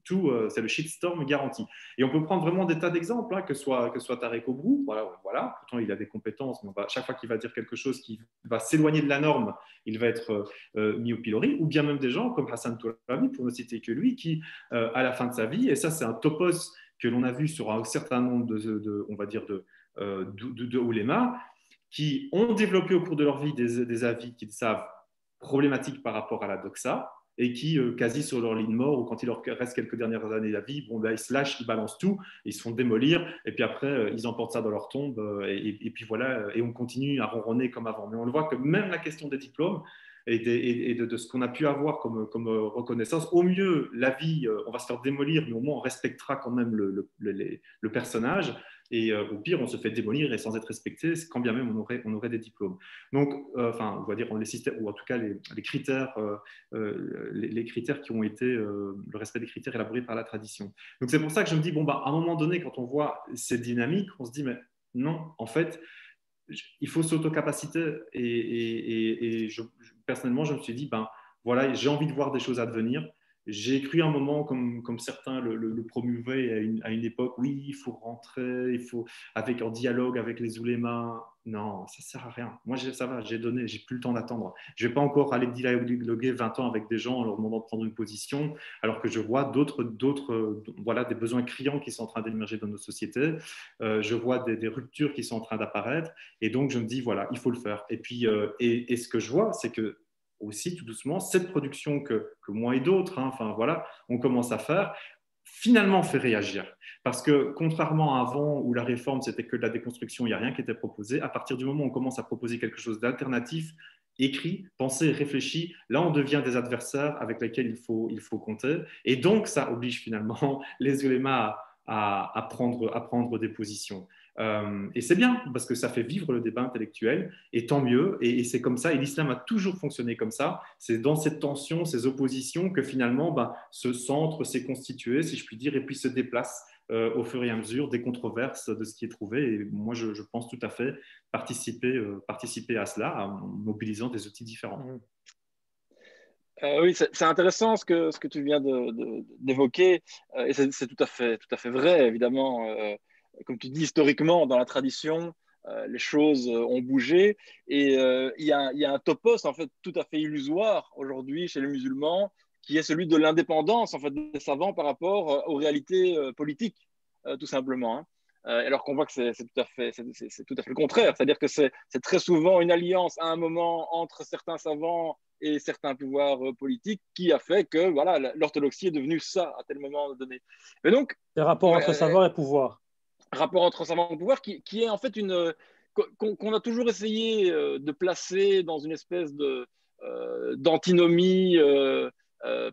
tout, c'est le shitstorm garanti. Et on peut prendre vraiment des tas d'exemples, que soit Tarek Obrou, voilà, pourtant il a des compétences, mais chaque fois qu'il va dire quelque chose qui va s'éloigner de la norme, il va être mis au pilori, ou bien même des gens comme Hassan Tourabi, pour ne citer que lui, qui, à la fin de sa vie, et ça c'est un topos que l'on a vu sur un certain nombre on va dire de oulémas, qui ont développé au cours de leur vie des avis qu'ils savent problématiques par rapport à la doxa, et qui, quasi sur leur lit de mort, ou quand il leur reste quelques dernières années de la vie, ils se lâchent, ils balancent tout, ils se font démolir, et puis après, ils emportent ça dans leur tombe, et puis voilà, et on continue à ronronner comme avant. Mais on le voit que même la question des diplômes, et de ce qu'on a pu avoir comme reconnaissance. Au mieux, la vie, on va se faire démolir, mais au moins on respectera quand même le personnage. Et au pire, on se fait démolir et sans être respecté, quand bien même on aurait des diplômes. Donc, enfin, on va dire les systèmes, ou en tout cas les critères, les critères qui ont été, le respect des critères élaborés par la tradition. Donc, c'est pour ça que je me dis, bon, bah, à un moment donné, quand on voit cette dynamique, on se dit, mais non, en fait, il faut s'autocapaciter. Et personnellement, je me suis dit, ben voilà, j'ai envie de voir des choses advenir. J'ai cru un moment, comme certains le promouvaient à une époque, oui, il faut rentrer, il faut avec en dialogue avec les oulémas. Non, ça sert à rien. Moi, ça va, j'ai donné, j'ai plus le temps d'attendre. Je vais pas encore aller dialoguer 20 ans avec des gens en leur demandant de prendre une position, alors que je vois d'autres, voilà, des besoins criants qui sont en train d'émerger dans nos sociétés. Je vois des ruptures qui sont en train d'apparaître, et donc je me dis voilà, il faut le faire. Et puis, et ce que je vois, c'est que aussi tout doucement, cette production que moi et d'autres, enfin voilà, on commence à faire, finalement fait réagir. Parce que contrairement à avant où la réforme c'était que de la déconstruction, il n'y a rien qui était proposé, à partir du moment où on commence à proposer quelque chose d'alternatif, écrit, pensé, réfléchi, là on devient des adversaires avec lesquels il faut compter. Et donc ça oblige finalement les ulémas à prendre des positions. Et c'est bien, parce que ça fait vivre le débat intellectuel, et tant mieux, et c'est comme ça, et l'islam a toujours fonctionné comme ça, c'est dans cette tension, ces oppositions, que finalement, ce centre s'est constitué, si je puis dire, et puis se déplace au fur et à mesure des controverses de ce qui est trouvé, et moi je pense tout à fait participer à cela, en mobilisant des outils différents. Oui, c'est intéressant ce que tu viens d'évoquer, et c'est tout à fait vrai, évidemment. Comme tu dis, historiquement, dans la tradition, les choses ont bougé, et il y a un topos en fait tout à fait illusoire aujourd'hui chez les musulmans, qui est celui de l'indépendance en fait des savants par rapport aux réalités politiques, tout simplement. Hein. Alors qu'on voit que c'est tout à fait le contraire, c'est-à-dire que c'est très souvent une alliance à un moment entre certains savants et certains pouvoirs politiques qui a fait que voilà, l'orthodoxie est devenue ça à tel moment donné. Mais donc, le rapport entre savoir et pouvoir. Rapport entre savoir et pouvoir qui est en fait qu'on a toujours essayé de placer dans une espèce d'antinomie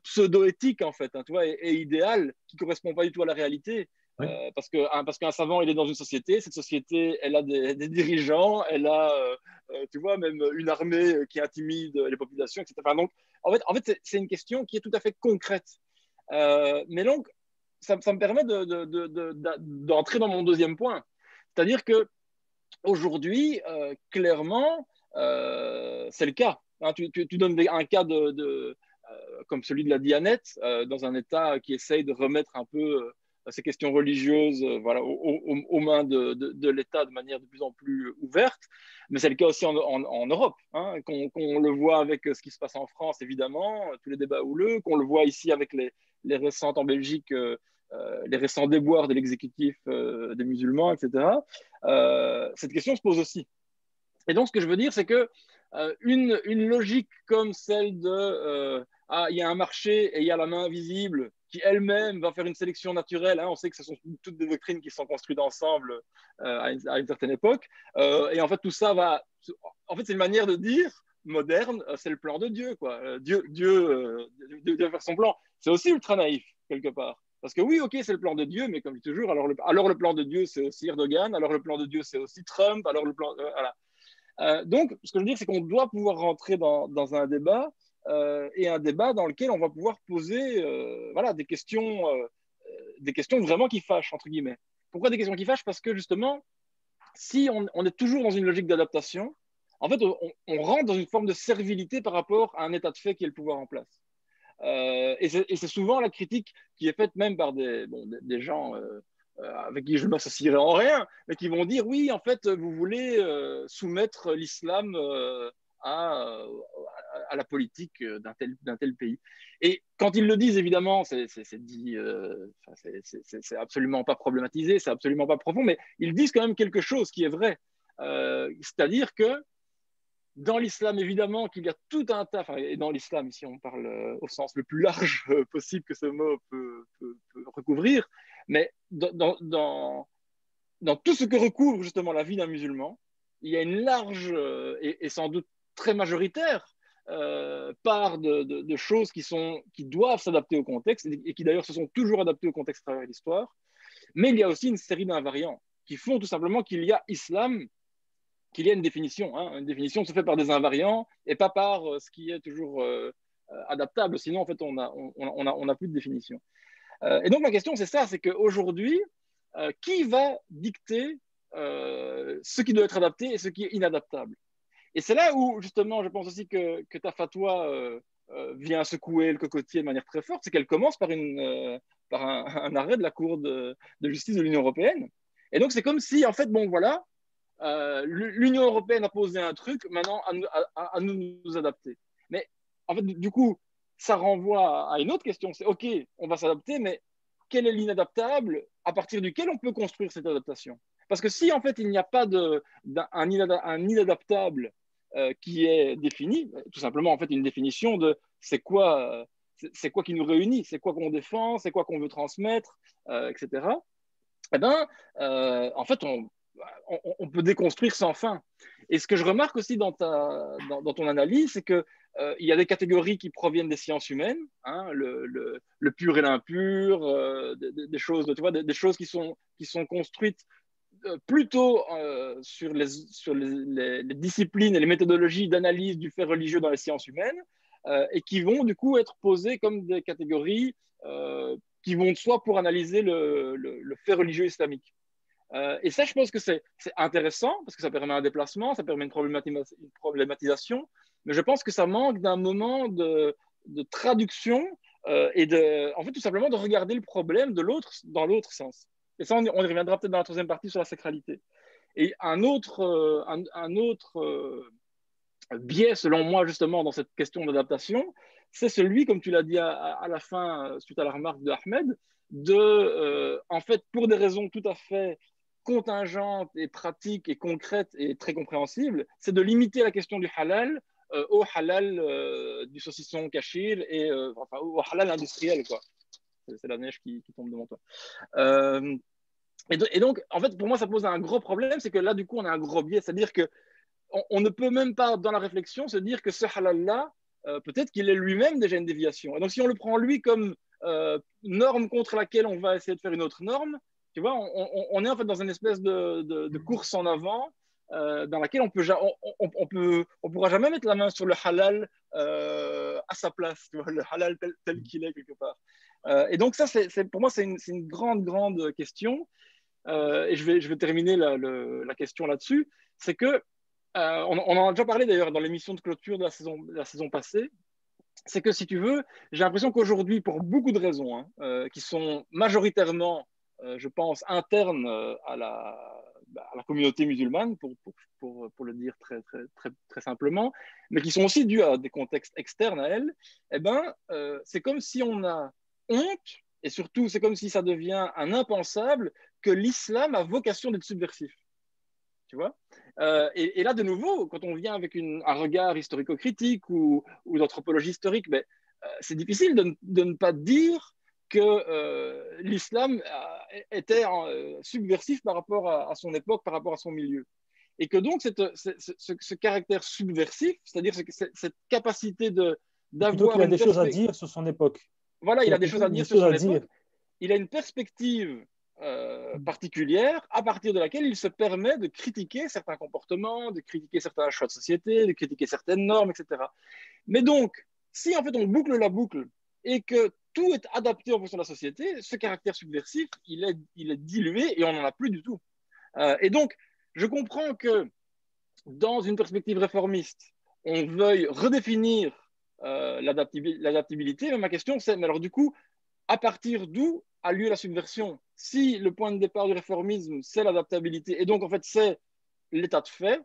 pseudo-éthique en fait, hein, tu vois, et idéale qui correspond pas du tout à la réalité. Oui. Parce qu'un savant, il est dans une société, cette société, elle a des dirigeants, elle a, tu vois, même une armée qui intimide les populations, etc. Enfin, donc, en fait c'est une question qui est tout à fait concrète. Mais donc, ça me permet d'entrer dans mon deuxième point. C'est-à-dire qu'aujourd'hui, clairement, c'est le cas. Hein, tu donnes un cas comme celui de la Dianette, dans un État qui essaye de remettre un peu ces questions religieuses voilà, aux mains de l'État de manière de plus en plus ouverte. Mais c'est le cas aussi en Europe, hein, qu'on le voit avec ce qui se passe en France, évidemment, tous les débats houleux, qu'on le voit ici avec les récentes en Belgique, les récents déboires de l'exécutif des musulmans, etc. Cette question se pose aussi. Et donc, ce que je veux dire, c'est que une logique comme celle de il y a un marché et il y a la main invisible qui elle-même va faire une sélection naturelle. Hein, on sait que ce sont toutes des doctrines qui sont construites ensemble à une certaine époque. Et en fait, tout ça va. En fait, c'est une manière de dire moderne, c'est le plan de Dieu, quoi. Dieu va faire son plan. C'est aussi ultra naïf, quelque part. Parce que oui, ok, c'est le plan de Dieu, mais comme je dis toujours, alors le plan de Dieu, c'est aussi Erdogan, alors le plan de Dieu, c'est aussi Trump, alors le plan. Voilà. Donc, ce que je veux dire, c'est qu'on doit pouvoir rentrer dans un débat, et un débat dans lequel on va pouvoir poser voilà, des questions vraiment qui fâchent, entre guillemets. Pourquoi des questions qui fâchent? Parce que justement, si on est toujours dans une logique d'adaptation, en fait, on rentre dans une forme de servilité par rapport à un état de fait qui est le pouvoir en place. Et c'est souvent la critique qui est faite même par des gens avec qui je ne m'associerai en rien, mais qui vont dire oui, en fait, vous voulez soumettre l'islam à la politique d'un tel pays. Et quand ils le disent, évidemment, c'est dit, c'est absolument pas problématisé, c'est absolument pas profond, mais ils disent quand même quelque chose qui est vrai. C'est-à-dire que dans l'islam, évidemment, qu'il y a tout un tas, et dans l'islam, ici on parle au sens le plus large possible que ce mot peut recouvrir, mais dans tout ce que recouvre justement la vie d'un musulman, il y a une large et sans doute très majoritaire part de choses qui doivent s'adapter au contexte et qui d'ailleurs se sont toujours adaptées au contexte à travers l'histoire. Mais il y a aussi une série d'invariants qui font tout simplement qu'il y a islam, qu'il y a une définition. Hein. Une définition se fait par des invariants et pas par ce qui est toujours adaptable. Sinon, en fait, on n'a plus de définition. Et donc, ma question, c'est ça, c'est qu'aujourd'hui, qui va dicter ce qui doit être adapté et ce qui est inadaptable? Et c'est là où, justement, je pense aussi que ta fatwa vient secouer le cocotier de manière très forte, c'est qu'elle commence par un arrêt de la Cour de justice de l'Union européenne. Et donc, c'est comme si, en fait, bon, voilà, l'Union européenne a posé un truc, maintenant, à nous adapter. Mais, en fait, du coup, ça renvoie à une autre question, c'est, OK, on va s'adapter, mais quel est l'inadaptable à partir duquel on peut construire cette adaptation? Parce que si, en fait, il n'y a pas un inadaptable qui est défini, tout simplement, en fait, une définition de c'est quoi qui nous réunit, c'est quoi qu'on défend, c'est quoi qu'on veut transmettre, etc. Eh bien, en fait, on peut déconstruire sans fin. Et ce que je remarque aussi dans ton analyse, c'est qu'il y a des catégories qui proviennent des sciences humaines, hein, le pur et l'impur, des choses, tu vois, des choses qui sont construites plutôt sur les disciplines et les méthodologies d'analyse du fait religieux dans les sciences humaines, et qui vont du coup être posées comme des catégories qui vont de soi pour analyser le fait religieux islamique. Et ça, je pense que c'est intéressant parce que ça permet un déplacement, ça permet une problématisation, mais je pense que ça manque d'un moment de traduction en fait, tout simplement de regarder le problème dans l'autre sens. Et ça, on y reviendra peut-être dans la troisième partie sur la sacralité. Et un autre biais, selon moi, justement, dans cette question d'adaptation, c'est celui, comme tu l'as dit à la fin, suite à la remarque de Ahmed, en fait, pour des raisons tout à fait contingentes et pratiques et concrètes et très compréhensibles, c'est de limiter la question du halal au halal du saucisson kashir et enfin, au halal industriel, quoi. C'est la neige qui tombe devant toi. Et donc, en fait, pour moi, ça pose un gros problème, c'est que là, du coup, on a un gros biais, c'est-à-dire que on ne peut même pas, dans la réflexion, se dire que ce halal-là, peut-être qu'il est lui-même déjà une déviation. Et donc, si on le prend lui comme norme contre laquelle on va essayer de faire une autre norme, tu vois, on est en fait dans une espèce de course en avant dans laquelle on pourra jamais mettre la main sur le halal à sa place, tu vois, le halal tel qu'il est quelque part. Et donc ça, pour moi, c'est une grande question. Et je vais terminer la question là-dessus. C'est que on en a déjà parlé d'ailleurs dans l'émission de clôture de la saison passée. C'est que si tu veux, j'ai l'impression qu'aujourd'hui, pour beaucoup de raisons qui sont majoritairement, je pense, internes à la communauté musulmane, pour le dire très simplement, mais qui sont aussi dues à des contextes externes à elle, eh ben, c'est comme si on a honte, et surtout, c'est comme si ça devient un impensable que l'islam a vocation d'être subversif. Tu vois, et là, de nouveau, quand on vient avec un regard historico-critique ou d'anthropologie historique, ben, c'est difficile de ne pas dire que l'islam était subversif par rapport à son époque, par rapport à son milieu. Et que donc, ce caractère subversif, c'est-à-dire cette capacité d'avoir qu'il a des choses à dire sur son époque. Voilà, il a des choses à dire sur son époque. Il a une perspective particulière à partir de laquelle il se permet de critiquer certains comportements, de critiquer certains choix de société, de critiquer certaines normes, etc. Mais donc, si en fait on boucle la boucle et que tout est adapté en fonction de la société, ce caractère subversif, il est dilué et on n'en a plus du tout. Et donc, je comprends que dans une perspective réformiste, on veuille redéfinir l'adaptabilité, mais ma question c'est, mais alors du coup, à partir d'où a lieu la subversion? Si le point de départ du réformisme, c'est l'adaptabilité, et donc en fait c'est l'état de fait,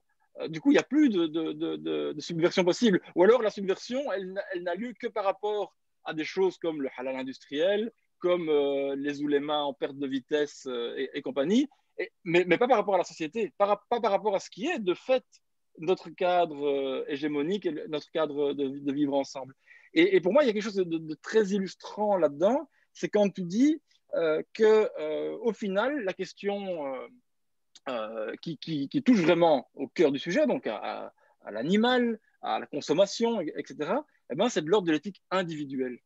du coup il n'y a plus de subversion possible. Ou alors la subversion, elle n'a lieu que par rapport à des choses comme le halal industriel, comme les oulémas en perte de vitesse et compagnie, mais pas par rapport à la société, pas par rapport à ce qui est de fait notre cadre hégémonique et notre cadre de vivre ensemble. Et pour moi, il y a quelque chose de très illustrant là-dedans, c'est quand tu dis qu'au final, la question qui touche vraiment au cœur du sujet, donc à l'animal, à la consommation, etc., eh ben, c'est de l'ordre de l'éthique individuelle.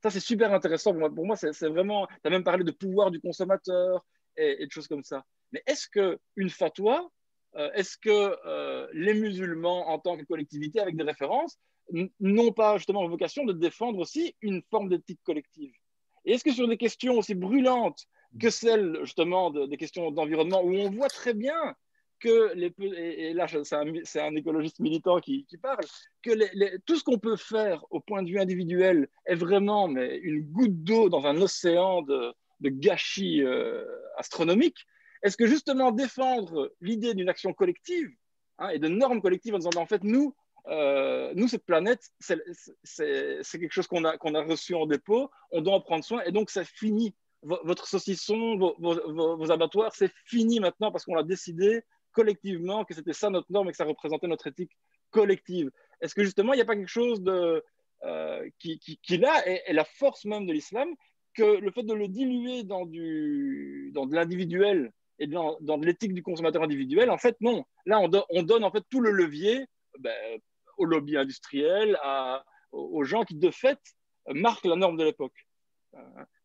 Ça, c'est super intéressant. Pour moi c'est vraiment. Tu as même parlé de pouvoir du consommateur et de choses comme ça. Mais est-ce qu'une fatwa, est-ce que les musulmans, en tant que collectivité avec des références, n'ont pas justement vocation de défendre aussi une forme d'éthique collective? Et est-ce que sur des questions aussi brûlantes que celles justement des questions d'environnement, où on voit très bien que et là c'est un écologiste militant qui parle, que tout ce qu'on peut faire au point de vue individuel est vraiment mais une goutte d'eau dans un océan de gâchis astronomique. Est-ce que justement défendre l'idée d'une action collective, hein, et de normes collectives en disant en fait nous, cette planète, c'est quelque chose qu'on a reçu en dépôt, on doit en prendre soin, et donc ça finit. Votre saucisson, vos abattoirs, c'est fini maintenant parce qu'on l'a décidé collectivement que c'était ça notre norme et que ça représentait notre éthique collective. Est-ce que justement, il n'y a pas quelque chose qui là est la force même de l'islam, que le fait de le diluer dans de l'individuel et dans de l'éthique du consommateur individuel, en fait, non. Là, on donne en fait tout le levier au lobby industriel, aux gens qui, de fait, marquent la norme de l'époque.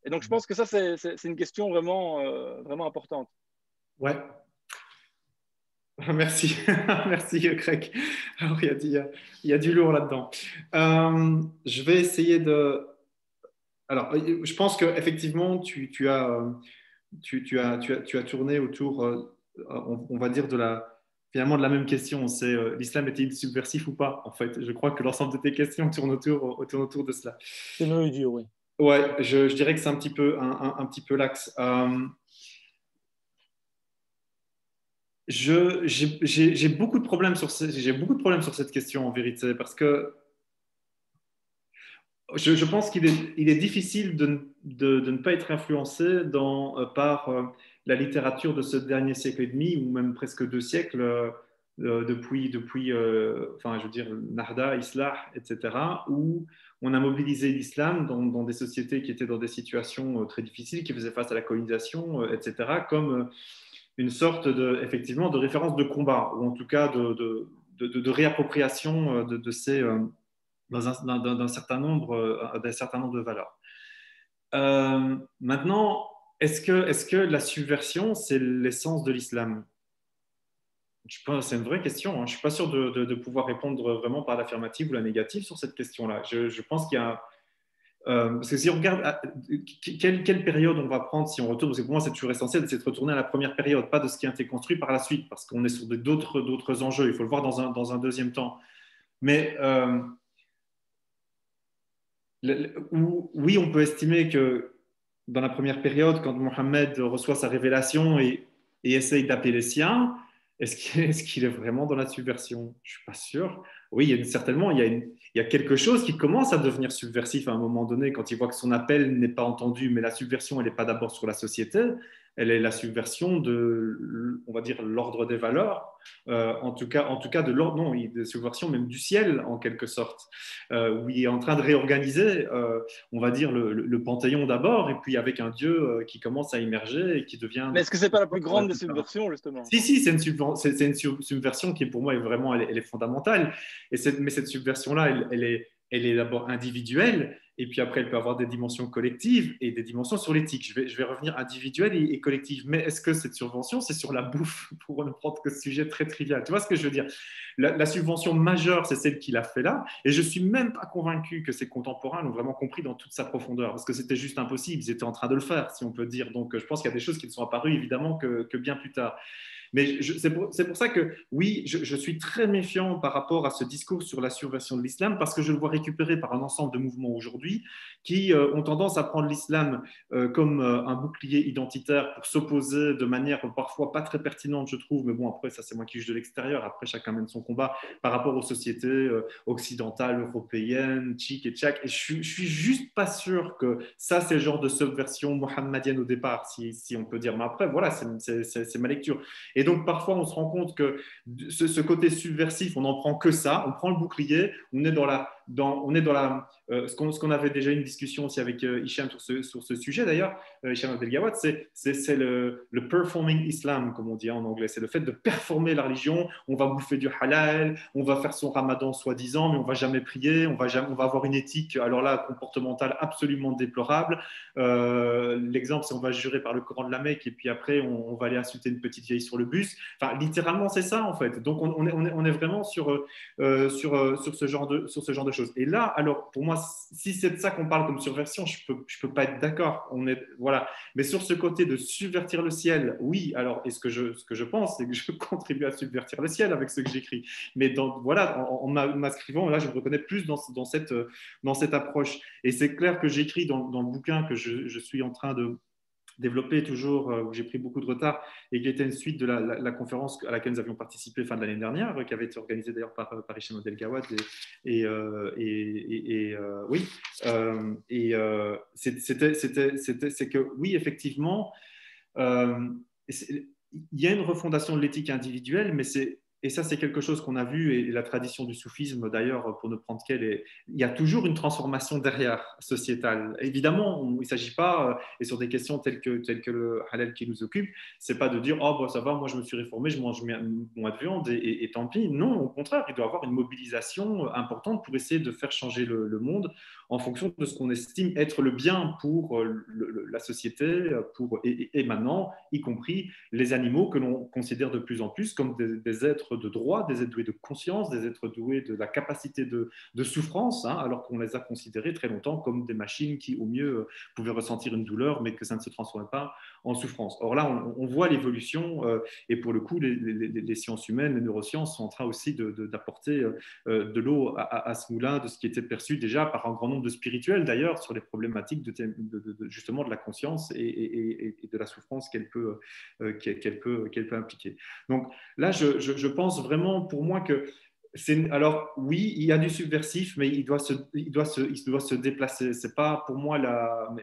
Et donc, je pense que ça, c'est une question vraiment, vraiment importante. Ouais. Merci, merci Craig. Alors, il y a du lourd là-dedans. Je vais essayer de. Alors, je pense qu'effectivement, tu as tourné autour, on va dire, finalement de la même question. C'est l'islam est-il subversif ou pas, en fait. Je crois que l'ensemble de tes questions tournent autour de cela. C'est mieux dire, oui. Ouais, je dirais que c'est un petit peu, un petit peu l'axe. J'ai beaucoup de problèmes j'ai beaucoup de problèmes sur cette question en vérité, parce que je pense qu'il est difficile de ne pas être influencé par la littérature de ce dernier siècle et demi, ou même presque 2 siècles, depuis enfin, je veux dire, Nahda, Islah, etc., où on a mobilisé l'islam dans des sociétés qui étaient dans des situations très difficiles, qui faisaient face à la colonisation, etc., comme une sorte effectivement, de référence de combat, ou en tout cas de réappropriation de ces d'un certain nombre de valeurs. Maintenant, est-ce que la subversion, c'est l'essence de l'islam? C'est une vraie question. Je ne suis pas sûr de pouvoir répondre vraiment par l'affirmative ou la négative sur cette question-là. Je pense qu'il y a... parce que si on regarde quelle période on va prendre si on retourne, parce que pour moi c'est toujours essentiel, c'est de retourner à la première période, pas de ce qui a été construit par la suite, parce qu'on est sur d'autres enjeux. Il faut le voir dans un deuxième temps. Mais oui, on peut estimer que dans la première période, quand Mohammed reçoit sa révélation et essaye d'appeler les siens, est-ce qu'il est vraiment dans la subversion? Je ne suis pas sûr. Oui, certainement, il y a quelque chose qui commence à devenir subversif à un moment donné, quand il voit que son appel n'est pas entendu, mais la subversion, elle n'est pas d'abord sur la société, elle est la subversion de, on va dire, l'ordre des valeurs, en tout cas de l'ordre, non, de subversion même du ciel, en quelque sorte, où il est en train de réorganiser, on va dire, le panthéon d'abord, et puis avec un Dieu qui commence à émerger et qui devient... Mais est-ce que ce n'est pas la plus grande des subversions, justement? Si, c'est une subversion qui, pour moi, est vraiment, elle est fondamentale. Mais cette subversion-là, elle est d'abord individuelle, et puis après, elle peut avoir des dimensions collectives et des dimensions sur l'éthique. Je vais revenir individuelle et collective. Mais est-ce que cette subvention, c'est sur la bouffe, pour ne prendre que ce sujet très trivial? Tu vois ce que je veux dire? La subvention majeure, c'est celle qu'il a fait là, et je ne suis même pas convaincu que ses contemporains l'ont vraiment compris dans toute sa profondeur, parce que c'était juste impossible, ils étaient en train de le faire, si on peut dire. Donc, je pense qu'il y a des choses qui ne sont apparues, évidemment, que bien plus tard. Mais c'est pour ça que, oui, je suis très méfiant par rapport à ce discours sur la subversion de l'islam, parce que je le vois récupéré par un ensemble de mouvements aujourd'hui qui ont tendance à prendre l'islam comme un bouclier identitaire pour s'opposer de manière parfois pas très pertinente, je trouve, mais bon, après, ça c'est moi qui juge de l'extérieur, après chacun mène son combat par rapport aux sociétés occidentales, européennes, tchik et tchak, et je suis juste pas sûr que ça c'est le genre de subversion mohammedienne au départ, si on peut dire, mais après, voilà, c'est ma lecture. Et donc, parfois, on se rend compte que ce côté subversif, on n'en prend que ça, on prend le bouclier, on est dans on est dans ce qu'on avait déjà une discussion aussi avec Hicham sur ce sujet d'ailleurs, Hicham Abdelgawad, c'est le performing islam, comme on dit en anglais. C'est le fait de performer la religion. On va bouffer du halal, on va faire son ramadan soi-disant, mais on va jamais prier, on va avoir une éthique, alors là, comportementale absolument déplorable. L'exemple, c'est on va jurer par le Coran de la Mecque et puis après, on va aller insulter une petite vieille sur le bus. Enfin, littéralement, c'est ça en fait. Donc, on est vraiment sur ce genre de choses. Et là, alors, pour moi, si c'est de ça qu'on parle comme subversion, je peux pas être d'accord. Voilà. Mais sur ce côté de subvertir le ciel, oui. Alors, et ce que je pense, c'est que je contribue à subvertir le ciel avec ce que j'écris. Mais voilà, en m'inscrivant, là, je me reconnais plus dans cette approche. Et c'est clair que j'écris dans le bouquin que je suis en train de développé toujours, où j'ai pris beaucoup de retard, et qui était une suite de la conférence à laquelle nous avions participé fin de l'année dernière, qui avait été organisée d'ailleurs par Hicham Abdelgawad. Oui, c'est que oui, effectivement, il y a une refondation de l'éthique individuelle, mais et ça, c'est quelque chose qu'on a vu, et la tradition du soufisme, d'ailleurs, pour ne prendre qu'elle, il y a toujours une transformation derrière sociétale. Évidemment, il ne s'agit pas, et sur des questions telles que le halal qui nous occupe, c'est pas de dire oh bon, ça va, moi je me suis réformé, je mange moins de viande et tant pis. Non, au contraire, il doit y avoir une mobilisation importante pour essayer de faire changer le monde en fonction de ce qu'on estime être le bien pour la société, et maintenant, y compris les animaux que l'on considère de plus en plus comme des êtres de droit, des êtres doués de conscience, des êtres doués de la capacité de souffrance, hein, alors qu'on les a considérés très longtemps comme des machines qui, au mieux, pouvaient ressentir une douleur, mais que ça ne se transformait pas en souffrance. Or là, on voit l'évolution, et pour le coup, les sciences humaines, les neurosciences sont en train aussi d'apporter de l'eau à ce moulin de ce qui était perçu déjà par un grand nombre de spirituels, d'ailleurs, sur les problématiques justement de la conscience et de la souffrance qu'elle peut impliquer. Donc là, je pense vraiment pour moi que alors oui, il y a du subversif, mais il doit se déplacer. C'est pas pour moi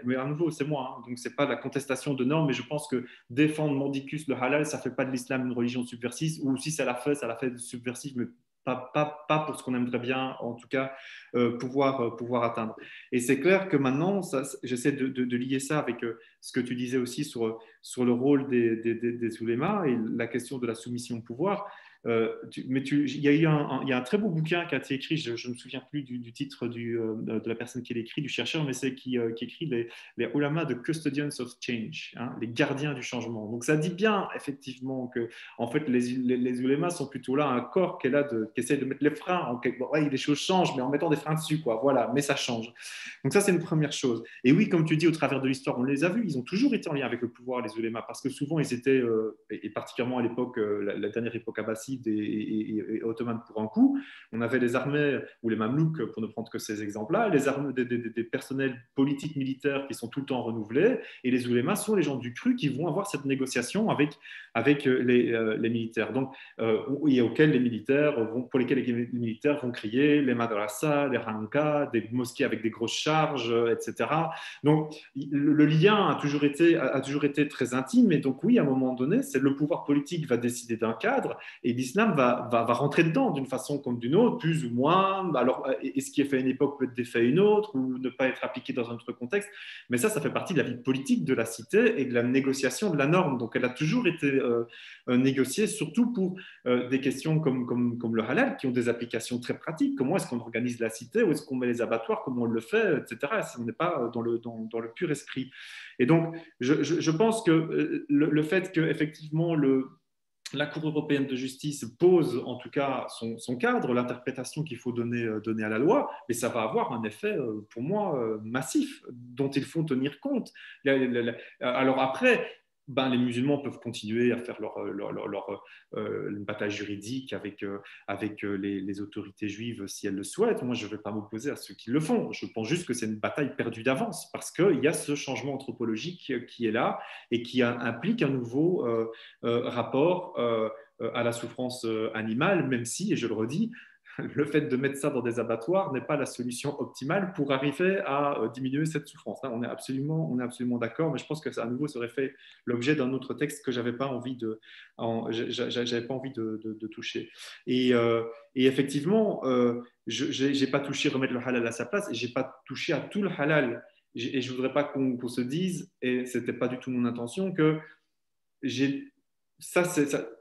mais à nouveau c'est moi, hein, donc c'est pas la contestation de normes, mais je pense que défendre mordicus le halal, ça fait pas de l'islam une religion subversive, ou si ça l'a fait subversif, mais pas pour ce qu'on aimerait bien, en tout cas, pouvoir atteindre. Et c'est clair que maintenant, j'essaie de lier ça avec ce que tu disais aussi sur le rôle des oulémas et la question de la soumission au pouvoir. Il y a un très beau bouquin qui a été écrit, je ne me souviens plus du titre de la personne qui l'écrit, du chercheur, mais c'est qui écrit les ulama de Custodians of Change, hein, les gardiens du changement. Donc ça dit bien effectivement que en fait les ulémas sont plutôt là un corps qui essaie de mettre les freins. Les choses changent, mais en mettant des freins dessus, quoi. Voilà, mais ça change. Donc ça, c'est une première chose. Et oui, comme tu dis, au travers de l'histoire, on les a vus, ils ont toujours été en lien avec le pouvoir, les ulémas, parce que souvent ils étaient, et particulièrement à l'époque, la dernière époque abbasside et ottomane pour un coup, on avait les armées, ou les mamelouks, pour ne prendre que ces exemples-là, les armées des personnels politiques militaires qui sont tout le temps renouvelés, et les oulémas sont les gens du cru qui vont avoir cette négociation avec les militaires. Donc, pour lesquels les militaires vont crier les madrasas, les rankas, des mosquées avec des grosses charges, etc. Donc, le lien a toujours été très intime, et donc oui, à un moment donné, c'est le pouvoir politique va décider d'un cadre, et l'islam va rentrer dedans d'une façon comme d'une autre, plus ou moins. Alors, et ce qui est fait à une époque peut être défait à une autre, ou ne pas être appliqué dans un autre contexte, mais ça fait partie de la vie politique de la cité et de la négociation de la norme. Donc, elle a toujours été négociée, surtout pour des questions comme le halal, qui ont des applications très pratiques. Comment est-ce qu'on organise la cité, où est-ce qu'on met les abattoirs, comment on le fait, etc. Si on n'est pas dans le pur esprit. Et donc, je pense que le fait qu'effectivement la Cour européenne de justice pose en tout cas son cadre, l'interprétation qu'il faut donner à la loi, mais ça va avoir un effet, pour moi, massif, dont il faut tenir compte. Alors après, les musulmans peuvent continuer à faire leur bataille juridique avec les autorités juives si elles le souhaitent. Moi, je ne vais pas m'opposer à ceux qui le font. Je pense juste que c'est une bataille perdue d'avance parce qu'il y a ce changement anthropologique qui est là et qui implique un nouveau rapport à la souffrance animale, même si, et je le redis, le fait de mettre ça dans des abattoirs n'est pas la solution optimale pour arriver à diminuer cette souffrance. Là, on est absolument d'accord, mais je pense que ça, à nouveau, ça aurait fait l'objet d'un autre texte que j'avais pas envie de toucher. Et effectivement, je n'ai pas touché remettre le halal à sa place et j'ai pas touché à tout le halal. Et je voudrais pas qu'on se dise, et c'était pas du tout mon intention, que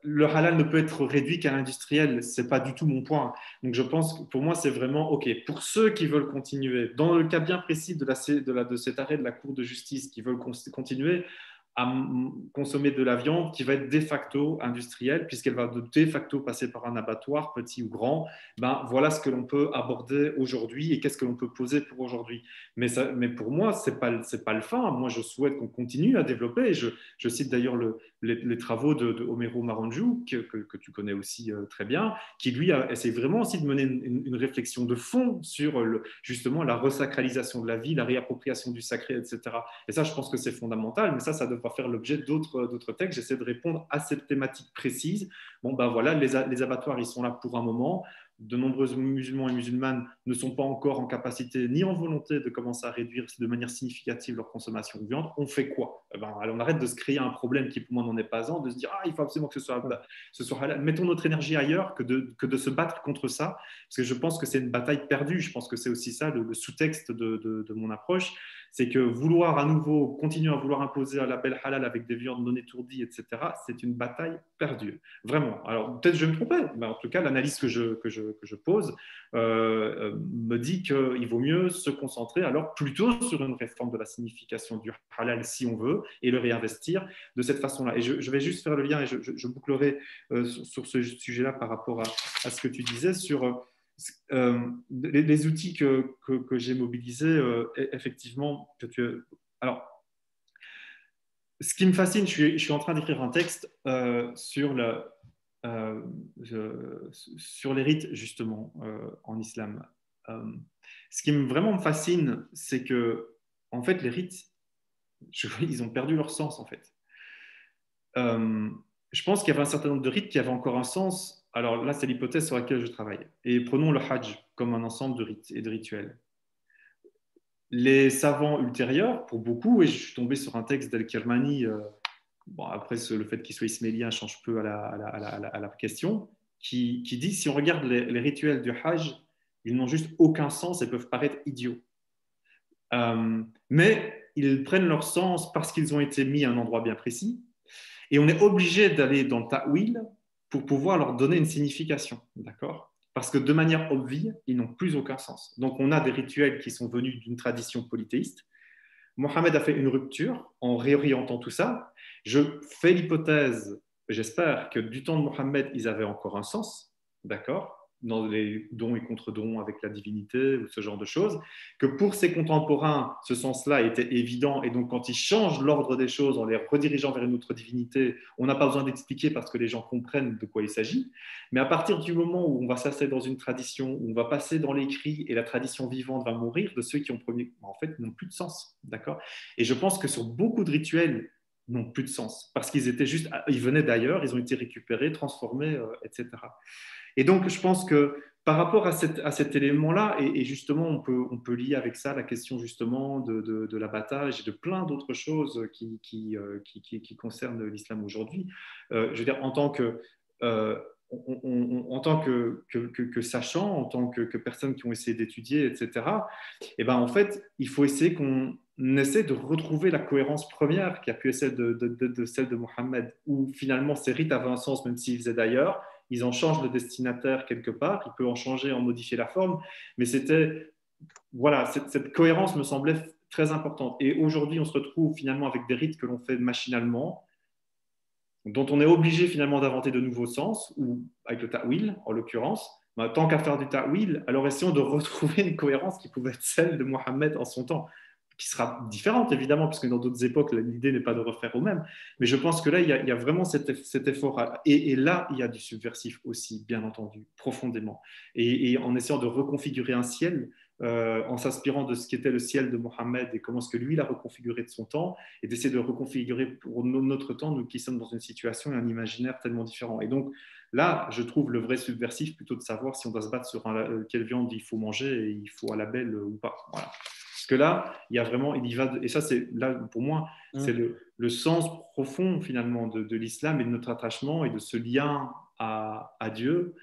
le halal ne peut être réduit qu'à l'industriel, c'est pas du tout mon point. Donc je pense que pour moi c'est vraiment ok. Pour ceux qui veulent continuer, dans le cas bien précis de cet arrêt de la Cour de justice, qui veulent continuer à consommer de la viande qui va être de facto industrielle, puisqu'elle va de facto passer par un abattoir, petit ou grand, ben, voilà ce que l'on peut aborder aujourd'hui et qu'est-ce que l'on peut poser pour aujourd'hui. Mais pour moi, ce n'est pas le fin. Moi, je souhaite qu'on continue à développer. Et je cite d'ailleurs les travaux de Homero Marangiu, que tu connais aussi très bien, qui lui essaie vraiment aussi de mener une réflexion de fond sur justement la resacralisation de la vie, la réappropriation du sacré, etc. Et ça, je pense que c'est fondamental, mais ça devra faire l'objet d'autres textes. J'essaie de répondre à cette thématique précise. Bon, ben voilà, les abattoirs, ils sont là pour un moment. De nombreux musulmans et musulmanes ne sont pas encore en capacité ni en volonté de commencer à réduire de manière significative leur consommation de viande. On fait quoi? On arrête de se créer un problème qui pour moi n'en est pas un, de se dire il faut absolument que ce soit halal. Mettons notre énergie ailleurs que de se battre contre ça, parce que je pense que c'est une bataille perdue. Je pense que c'est aussi ça le sous-texte de mon approche, c'est que vouloir à nouveau continuer à vouloir imposer un label halal avec des viandes non étourdies, etc., c'est une bataille perdue. Vraiment. Alors peut-être je me trompais, mais en tout cas l'analyse que je pose me dit qu'il vaut mieux se concentrer alors plutôt sur une réforme de la signification du halal si on veut et le réinvestir de cette façon-là. Et je vais juste faire le lien et je bouclerai sur ce sujet-là par rapport à ce que tu disais sur les outils que j'ai mobilisés, effectivement. Alors, ce qui me fascine, je suis en train d'écrire un texte sur les rites, justement, en islam. Ce qui vraiment me fascine, c'est que, en fait, les rites, ils ont perdu leur sens, en fait. Je pense qu'il y avait un certain nombre de rites qui avaient encore un sens. Alors là, c'est l'hypothèse sur laquelle je travaille. Et prenons le Hajj comme un ensemble de rites et de rituels. Les savants ultérieurs, pour beaucoup, et je suis tombé sur un texte d'Al-Kirmani, bon, après le fait qu'il soit ismaélien change peu à la question, qui dit si on regarde les rituels du Hajj, ils n'ont juste aucun sens et peuvent paraître idiots. Mais ils prennent leur sens parce qu'ils ont été mis à un endroit bien précis. Et on est obligé d'aller dans le ta'wil pour pouvoir leur donner une signification, d'accord? Parce que de manière obvie, ils n'ont plus aucun sens. Donc on a des rituels qui sont venus d'une tradition polythéiste. Mohammed a fait une rupture en réorientant tout ça. Je fais l'hypothèse, j'espère, que du temps de Mohammed, ils avaient encore un sens, d'accord? Dans les dons et contre-dons avec la divinité ou ce genre de choses, que pour ses contemporains, ce sens-là était évident, et donc quand ils changent l'ordre des choses en les redirigeant vers une autre divinité, on n'a pas besoin d'expliquer parce que les gens comprennent de quoi il s'agit. Mais à partir du moment où on va s'asseoir dans une tradition, où on va passer dans l'écrit et la tradition vivante va mourir, de ceux qui ont premier, en fait, n'ont plus de sens, d'accord? Et je pense que sur beaucoup de rituels, n'ont plus de sens parce qu'ils étaient juste, ils venaient d'ailleurs, ils ont été récupérés, transformés, etc. Et donc, je pense que par rapport à cet élément-là, et justement, on peut lier avec ça la question justement de l'abattage et de plein d'autres choses qui concernent l'islam aujourd'hui. Je veux dire, en tant que sachant, en tant que personnes qui ont essayé d'étudier, etc., et ben, en fait, il faut essayer qu'on essaie de retrouver la cohérence première qui a pu être celle de celle de Mohammed, où finalement ces rites avaient un sens même s'ils faisaient d'ailleurs. Ils en changent le destinataire quelque part, il peut en changer, en modifier la forme, mais voilà, cette cohérence me semblait très importante. Et aujourd'hui, on se retrouve finalement avec des rites que l'on fait machinalement, dont on est obligé finalement d'inventer de nouveaux sens, ou avec le ta'wil en l'occurrence. Tant qu'à faire du ta'wil, alors essayons de retrouver une cohérence qui pouvait être celle de Mohammed en son temps, qui sera différente évidemment, puisque dans d'autres époques, l'idée n'est pas de refaire au même. Mais je pense que là, il y a vraiment cet effort. Et là, il y a du subversif aussi, bien entendu, profondément. Et en essayant de reconfigurer un ciel en s'inspirant de ce qu'était le ciel de Mohammed et comment est-ce que lui l'a reconfiguré de son temps, et d'essayer de le reconfigurer pour notre temps, nous qui sommes dans une situation et un imaginaire tellement différent. Et donc là, je trouve le vrai subversif plutôt de savoir si on doit se battre sur quelle viande il faut manger et il faut à la belle ou pas. Voilà. Parce que là, il y a vraiment, il y va, et ça, c'est là pour moi, c'est le sens profond finalement de l'islam et de notre attachement et de ce lien à Dieu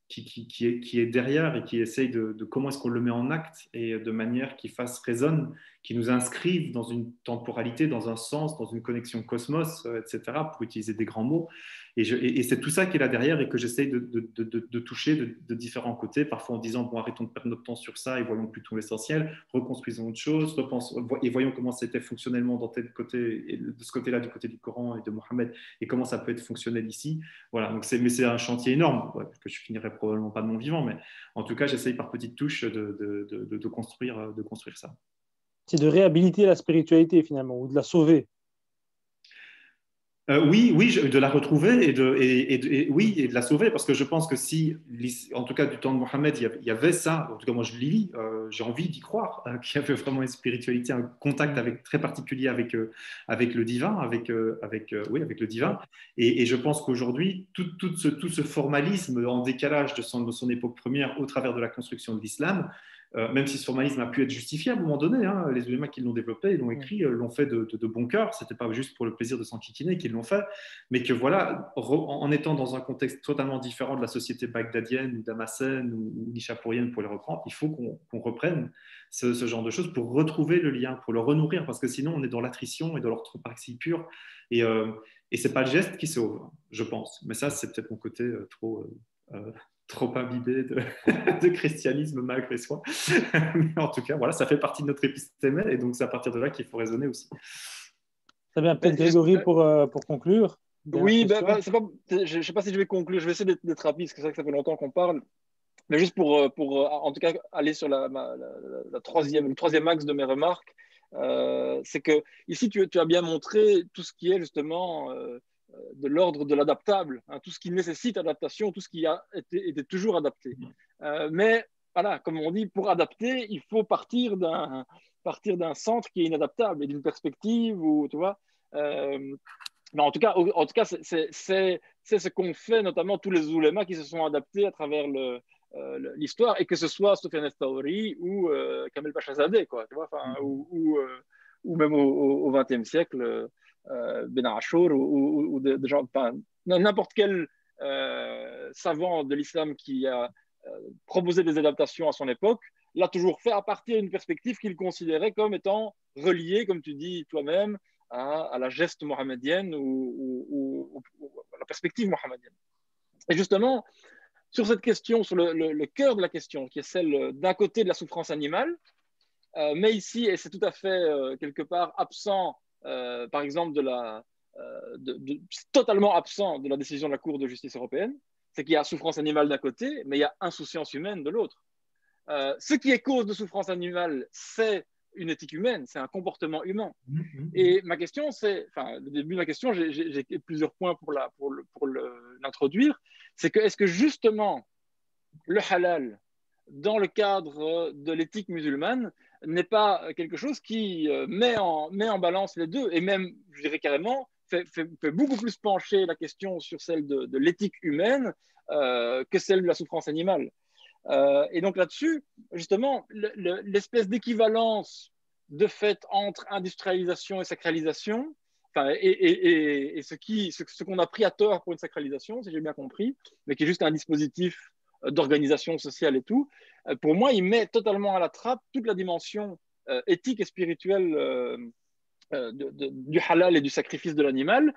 qui est derrière et qui essaye de comment est-ce qu'on le met en acte et de manière qui fasse résonne, qui nous inscrive dans une temporalité, dans un sens, dans une connexion cosmos, etc., pour utiliser des grands mots. Et c'est tout ça qui est là derrière et que j'essaye de toucher de différents côtés, parfois en disant, bon, arrêtons de perdre notre temps sur ça et voyons plutôt l'essentiel, reconstruisons autre chose, et voyons comment c'était fonctionnellement dans tel côté, et de ce côté-là, du côté du Coran et de Mohammed, et comment ça peut être fonctionnel ici. Voilà, donc mais c'est un chantier énorme, que je finirai probablement pas de mon vivant, mais en tout cas, j'essaye par petites touches de construire ça. C'est de réhabiliter la spiritualité finalement, ou de la sauver. Oui, de la retrouver et de la sauver, parce que je pense que si, en tout cas du temps de Mohammed, il y avait ça, en tout cas moi je lis, j'ai envie d'y croire, qu'il y avait vraiment une spiritualité, un contact très particulier avec le divin, avec le divin, et je pense qu'aujourd'hui, tout ce formalisme en décalage de son époque première au travers de la construction de l'islam, même si ce formalisme a pu être justifié à un moment donné, hein, les ulémas qui l'ont développé, l'ont écrit, l'ont fait de bon cœur, c'était pas juste pour le plaisir de s'enquiquiner qu'ils l'ont fait, mais que voilà, en étant dans un contexte totalement différent de la société bagdadienne ou damascène ou nishapurienne pour les reprendre, il faut qu'on reprenne ce genre de choses pour retrouver le lien, pour le renourrir, parce que sinon on est dans l'attrition et dans l'orthopraxie pure, et c'est pas le geste qui sauve, je pense, mais ça c'est peut-être mon côté trop imbibé de christianisme malgré soi. Mais en tout cas, voilà, ça fait partie de notre épistémère et donc c'est à partir de là qu'il faut raisonner aussi. Très bien, peut-être Grégory pour conclure. Oui, je ne sais pas si je vais conclure, je vais essayer d'être rapide, parce que c'est vrai que ça fait longtemps qu'on parle, mais juste pour en tout cas aller sur le troisième axe de mes remarques, c'est que ici tu as bien montré tout ce qui est justement de l'ordre de l'adaptable, hein, tout ce qui nécessite adaptation, tout ce qui a été toujours adapté. Mais voilà, comme on dit, pour adapter, il faut partir d'un centre qui est inadaptable et d'une perspective où, tu vois, mais en tout cas c'est ce qu'ont fait notamment tous les oulémas qui se sont adaptés à travers l'histoire, et que ce soit Soufiane el-Thawri ou Kamel Pachazadeh, quoi, tu vois, ou même au XXe siècle, Ben Achour ou des gens, n'importe quel savant de l'islam qui a proposé des adaptations à son époque, l'a toujours fait à partir d'une perspective qu'il considérait comme étant reliée, comme tu dis toi-même, à la geste mohammedienne ou à la perspective mohammedienne. Et justement, sur cette question, sur le cœur de la question, qui est celle d'un côté de la souffrance animale, mais ici, et c'est tout à fait quelque part absent, par exemple, totalement absent de la décision de la Cour de justice européenne, c'est qu'il y a souffrance animale d'un côté, mais il y a insouciance humaine de l'autre. Ce qui est cause de souffrance animale, c'est une éthique humaine, c'est un comportement humain. Et ma question, le début de ma question, j'ai plusieurs points pour l'introduire, c'est que est-ce que justement le halal, dans le cadre de l'éthique musulmane, n'est pas quelque chose qui met en balance les deux, et même, je dirais carrément, fait beaucoup plus pencher la question sur celle de l'éthique humaine que celle de la souffrance animale. Et donc là-dessus, justement, l'espèce d'équivalence de fait entre industrialisation et sacralisation, et ce qu'on a pris à tort pour une sacralisation, si j'ai bien compris, mais qui est juste un dispositif d'organisation sociale et tout, pour moi, il met totalement à la trappe toute la dimension éthique et spirituelle du halal et du sacrifice de l'animal.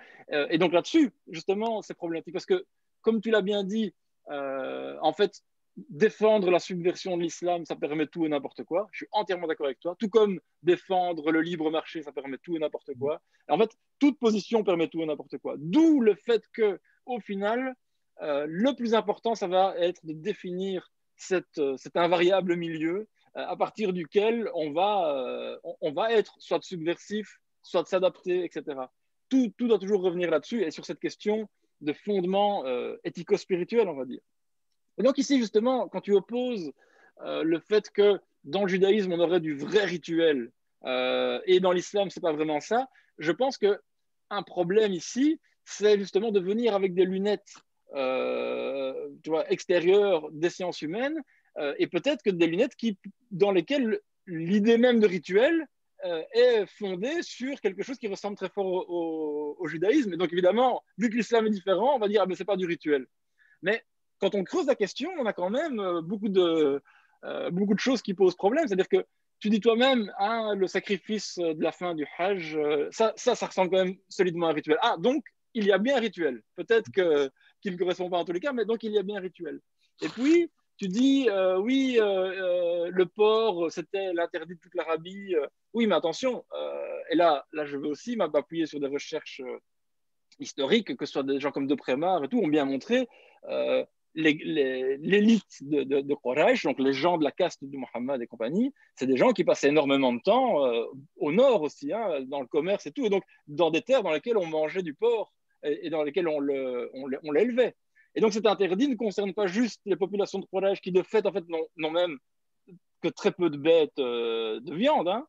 Et donc là-dessus, justement, c'est problématique, parce que, comme tu l'as bien dit, en fait, défendre la subversion de l'islam, ça permet tout et n'importe quoi. Je suis entièrement d'accord avec toi. Tout comme défendre le libre marché, ça permet tout et n'importe quoi. Et en fait, toute position permet tout et n'importe quoi. D'où le fait que, au final, le plus important, ça va être de définir cet invariable milieu à partir duquel on va être soit subversif, soit s'adapter, etc. Tout doit toujours revenir là-dessus et sur cette question de fondement éthico-spirituel, on va dire. Et donc ici, justement, quand tu opposes le fait que dans le judaïsme, on aurait du vrai rituel et dans l'islam, c'est pas vraiment ça. Je pense qu'un problème ici, c'est justement de venir avec des lunettes tu vois, extérieures des sciences humaines et peut-être que des lunettes dans lesquelles l'idée même de rituel est fondée sur quelque chose qui ressemble très fort au judaïsme. Et donc évidemment, vu que l'islam est différent, on va dire ah, mais c'est pas du rituel. Mais quand on creuse la question, on a quand même beaucoup de choses qui posent problème. C'est-à-dire que tu dis toi-même, hein, le sacrifice de la fin du Hajj, ça ressemble quand même solidement à un rituel. Ah, donc il y a bien un rituel. Peut-être qu'il ne correspond pas en tous les cas, mais donc il y a bien un rituel. Et puis, tu dis, oui, le porc, c'était l'interdit de toute l'Arabie. Oui, mais attention, et là, je veux aussi m'appuyer sur des recherches historiques, que ce soit des gens comme De Prémar et tout, ont bien montré l'élite de Quraysh, donc les gens de la caste de Mohammed et compagnie, c'est des gens qui passaient énormément de temps au nord aussi, hein, dans le commerce et tout, et donc dans des terres dans lesquelles on mangeait du porc et dans lesquelles on l'élevait. Et donc cet interdit ne concerne pas juste les populations de Quraysh qui de fait, en fait, n'ont même que très peu de bêtes de viande, hein,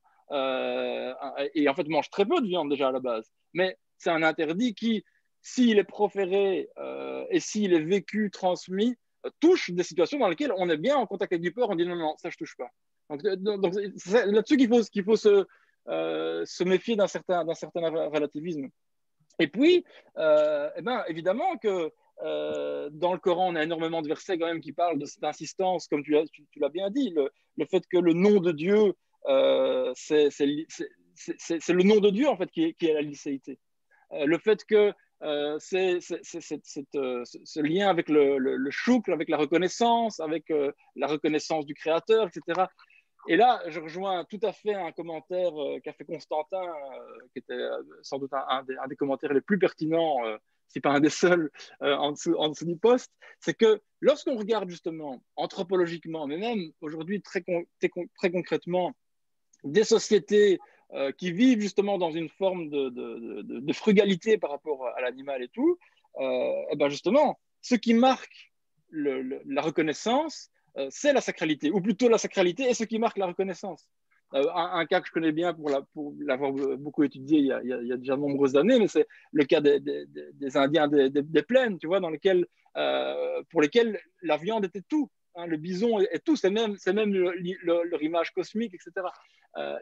et en fait mangent très peu de viande déjà à la base. Mais c'est un interdit qui, s'il est proféré et s'il est vécu, transmis, touche des situations dans lesquelles on est bien en contact avec du porc, on dit non, non, ça je touche pas. Donc c'est là-dessus qu'il faut se méfier d'un certain relativisme. Et puis, eh ben, évidemment que dans le Coran, on a énormément de versets quand même qui parlent de cette insistance, comme tu l'as bien dit, le fait que le nom de Dieu, c'est le nom de Dieu en fait qui est la licéité. Le fait que ce lien avec le choukl, avec la reconnaissance, avec la reconnaissance du Créateur, etc. Et là, je rejoins tout à fait un commentaire qu'a fait Constantin, qui était sans doute un des commentaires les plus pertinents, si pas un des seuls, en dessous du poste. C'est que lorsqu'on regarde justement anthropologiquement, mais même aujourd'hui très concrètement, des sociétés qui vivent justement dans une forme de frugalité par rapport à l'animal et tout, et ben justement, ce qui marque la reconnaissance, c'est la sacralité, ou plutôt la sacralité est ce qui marque la reconnaissance. Un cas que je connais bien pour l'avoir beaucoup étudié il y a déjà de nombreuses années, mais c'est le cas des Indiens des plaines, tu vois, pour lesquels la viande était tout. Hein, le bison est tout, c'est même leur image cosmique, etc.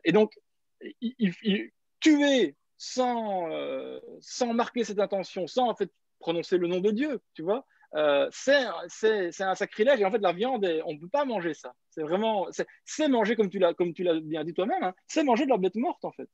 Et donc, tuer sans marquer cette intention, sans en fait prononcer le nom de Dieu, tu vois, c'est un sacrilège. Et en fait, la viande, on ne peut pas manger ça. C'est vraiment, c'est manger, comme tu l'as bien dit toi-même, hein, c'est manger de la bête morte, en fait.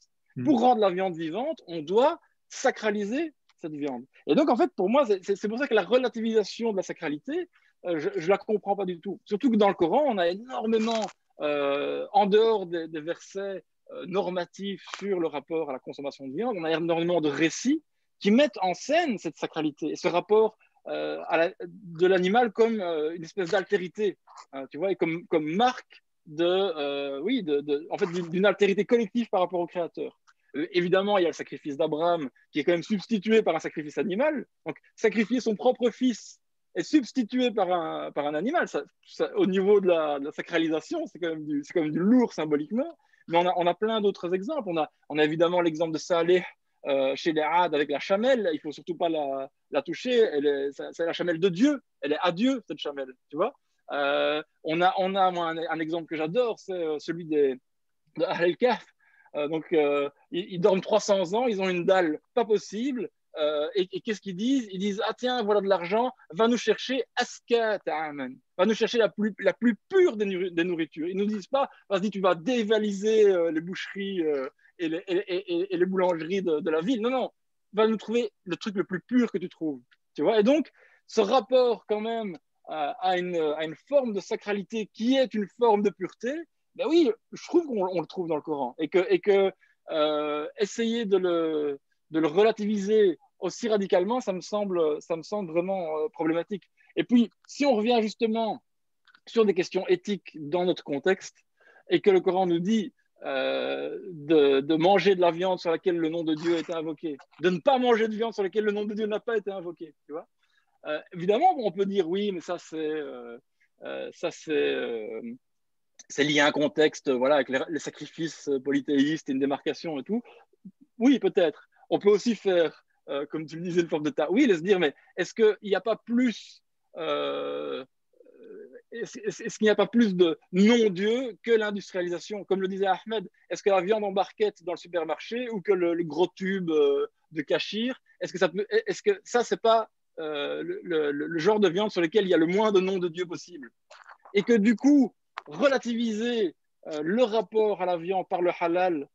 Pour rendre la viande vivante, on doit sacraliser cette viande. Et donc, en fait, pour moi, c'est pour ça que la relativisation de la sacralité, je ne la comprends pas du tout. Surtout que dans le Coran, on a énormément, en dehors des versets normatifs sur le rapport à la consommation de viande, on a énormément de récits qui mettent en scène cette sacralité et ce rapport de l'animal comme une espèce d'altérité, hein, tu vois, et comme marque en fait, d'une altérité collective par rapport au Créateur. Évidemment, il y a le sacrifice d'Abraham qui est quand même substitué par un sacrifice animal. Donc, sacrifier son propre fils et substitué par un animal, au niveau de la sacralisation, c'est quand même du lourd symboliquement. Mais on a plein d'autres exemples. On a évidemment l'exemple de Saleh chez les Had avec la chamelle. Il ne faut surtout pas la toucher. C'est la chamelle de Dieu. Elle est à Dieu, cette chamelle. Tu vois, on a moi, un exemple que j'adore, c'est celui de Ahl el-Kahf. Ils dorment 300 ans, ils ont une dalle pas possible. Et qu'est-ce qu'ils disent? Ils disent ah tiens, voilà de l'argent, va nous chercher aska ta'aman, va nous chercher la plus pure des nourritures. Ils nous disent pas vas-y tu vas dévaliser les boucheries et les boulangeries de la ville. Non, non, va nous trouver le truc le plus pur que tu trouves. Tu vois. Et donc ce rapport quand même à une forme de sacralité qui est une forme de pureté, ben oui, je trouve qu'on le trouve dans le Coran et que essayer de le relativiser aussi radicalement, ça me semble vraiment problématique. Et puis, si on revient justement sur des questions éthiques dans notre contexte et que le Coran nous dit de manger de la viande sur laquelle le nom de Dieu a été invoqué, de ne pas manger de viande sur laquelle le nom de Dieu n'a pas été invoqué, tu vois. Évidemment, on peut dire oui, mais ça c'est c'est lié à un contexte, voilà, avec les sacrifices polythéistes et une démarcation et tout. Oui, peut-être. On peut aussi faire, comme tu le disais, une forme de ta'wil et se dire, mais est-ce qu'il n'y a pas plus, est-ce qu'il n'y a pas plus de non-Dieu que l'industrialisation? Comme le disait Ahmed, est-ce que la viande en barquette dans le supermarché ou que le gros tube de Cachir, est-ce que ça, c'est pas le genre de viande sur lequel il y a le moins de nom de Dieu possible? Et que du coup, relativiser le rapport à la viande par le halal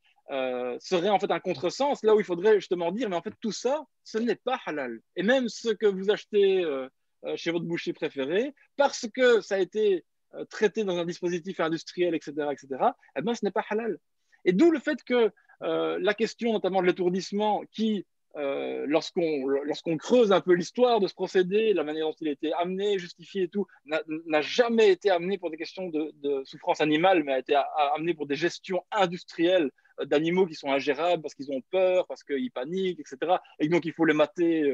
serait en fait un contresens, là où il faudrait justement dire, mais en fait tout ça, ce n'est pas halal. Et même ce que vous achetez chez votre boucher préféré, parce que ça a été traité dans un dispositif industriel, etc., eh ben, ce n'est pas halal. Et d'où le fait que la question notamment de l'étourdissement, qui, lorsqu'on creuse un peu l'histoire de ce procédé, la manière dont il a été amené, justifié et tout, n'a jamais été amené pour des questions de souffrance animale, mais a été amené pour des gestions industrielles d'animaux qui sont ingérables parce qu'ils ont peur, parce qu'ils paniquent, etc. Et donc il faut les mater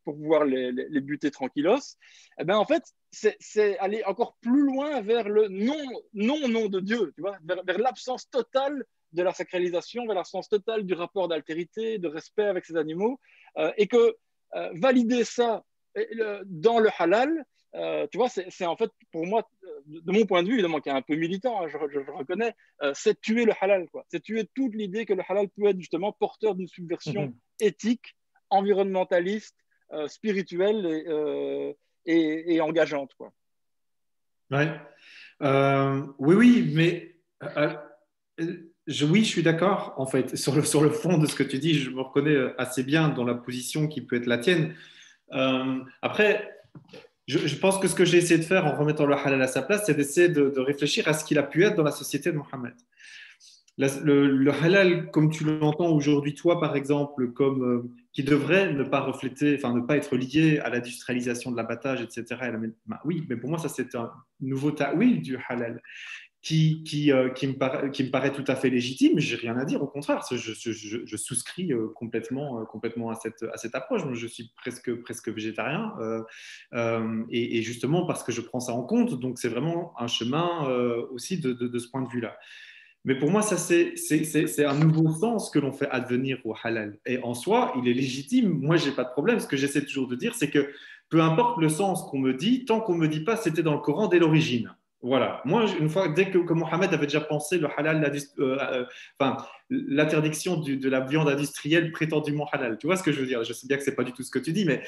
pour pouvoir les buter tranquillos. Eh ben, en fait, c'est aller encore plus loin vers le non de Dieu, tu vois, vers l'absence totale de la sacralisation, vers l'absence totale du rapport d'altérité, de respect avec ces animaux, et que valider ça dans le halal, tu vois, c'est en fait, pour moi, de mon point de vue, évidemment, qui est un peu militant, hein, je reconnais, c'est tuer le halal, quoi. C'est tuer toute l'idée que le halal peut être justement porteur d'une subversion éthique, environnementaliste, spirituelle et engageante, quoi. Ouais. Oui, mais oui, je suis d'accord, en fait, sur le fond de ce que tu dis, je me reconnais assez bien dans la position qui peut être la tienne. Après, je pense que ce que j'ai essayé de faire en remettant le halal à sa place, c'est d'essayer de réfléchir à ce qu'il a pu être dans la société de Mohammed. Le halal, comme tu l'entends aujourd'hui, toi, par exemple, comme qui devrait ne pas refléter, enfin ne pas être lié à l'industrialisation de l'abattage, etc. Oui, mais pour moi, ça c'est un nouveau ta'wil du halal qui me paraît tout à fait légitime. Je n'ai rien à dire, au contraire, je souscris complètement à cette approche. Moi, je suis presque végétarien, et justement parce que je prends ça en compte. Donc, c'est vraiment un chemin aussi de ce point de vue-là. Mais pour moi, ça, c'est un nouveau sens que l'on fait advenir au halal. Et en soi, il est légitime. Moi, je n'ai pas de problème. Ce que j'essaie toujours de dire, c'est que peu importe le sens qu'on me dit, tant qu'on ne me dit pas c'était dans le Coran dès l'origine. Voilà. Moi, une fois, dès que Mohammed avait déjà pensé le halal, l'interdiction de la viande industrielle prétendument halal. Tu vois ce que je veux dire? Je sais bien que ce n'est pas du tout ce que tu dis, mais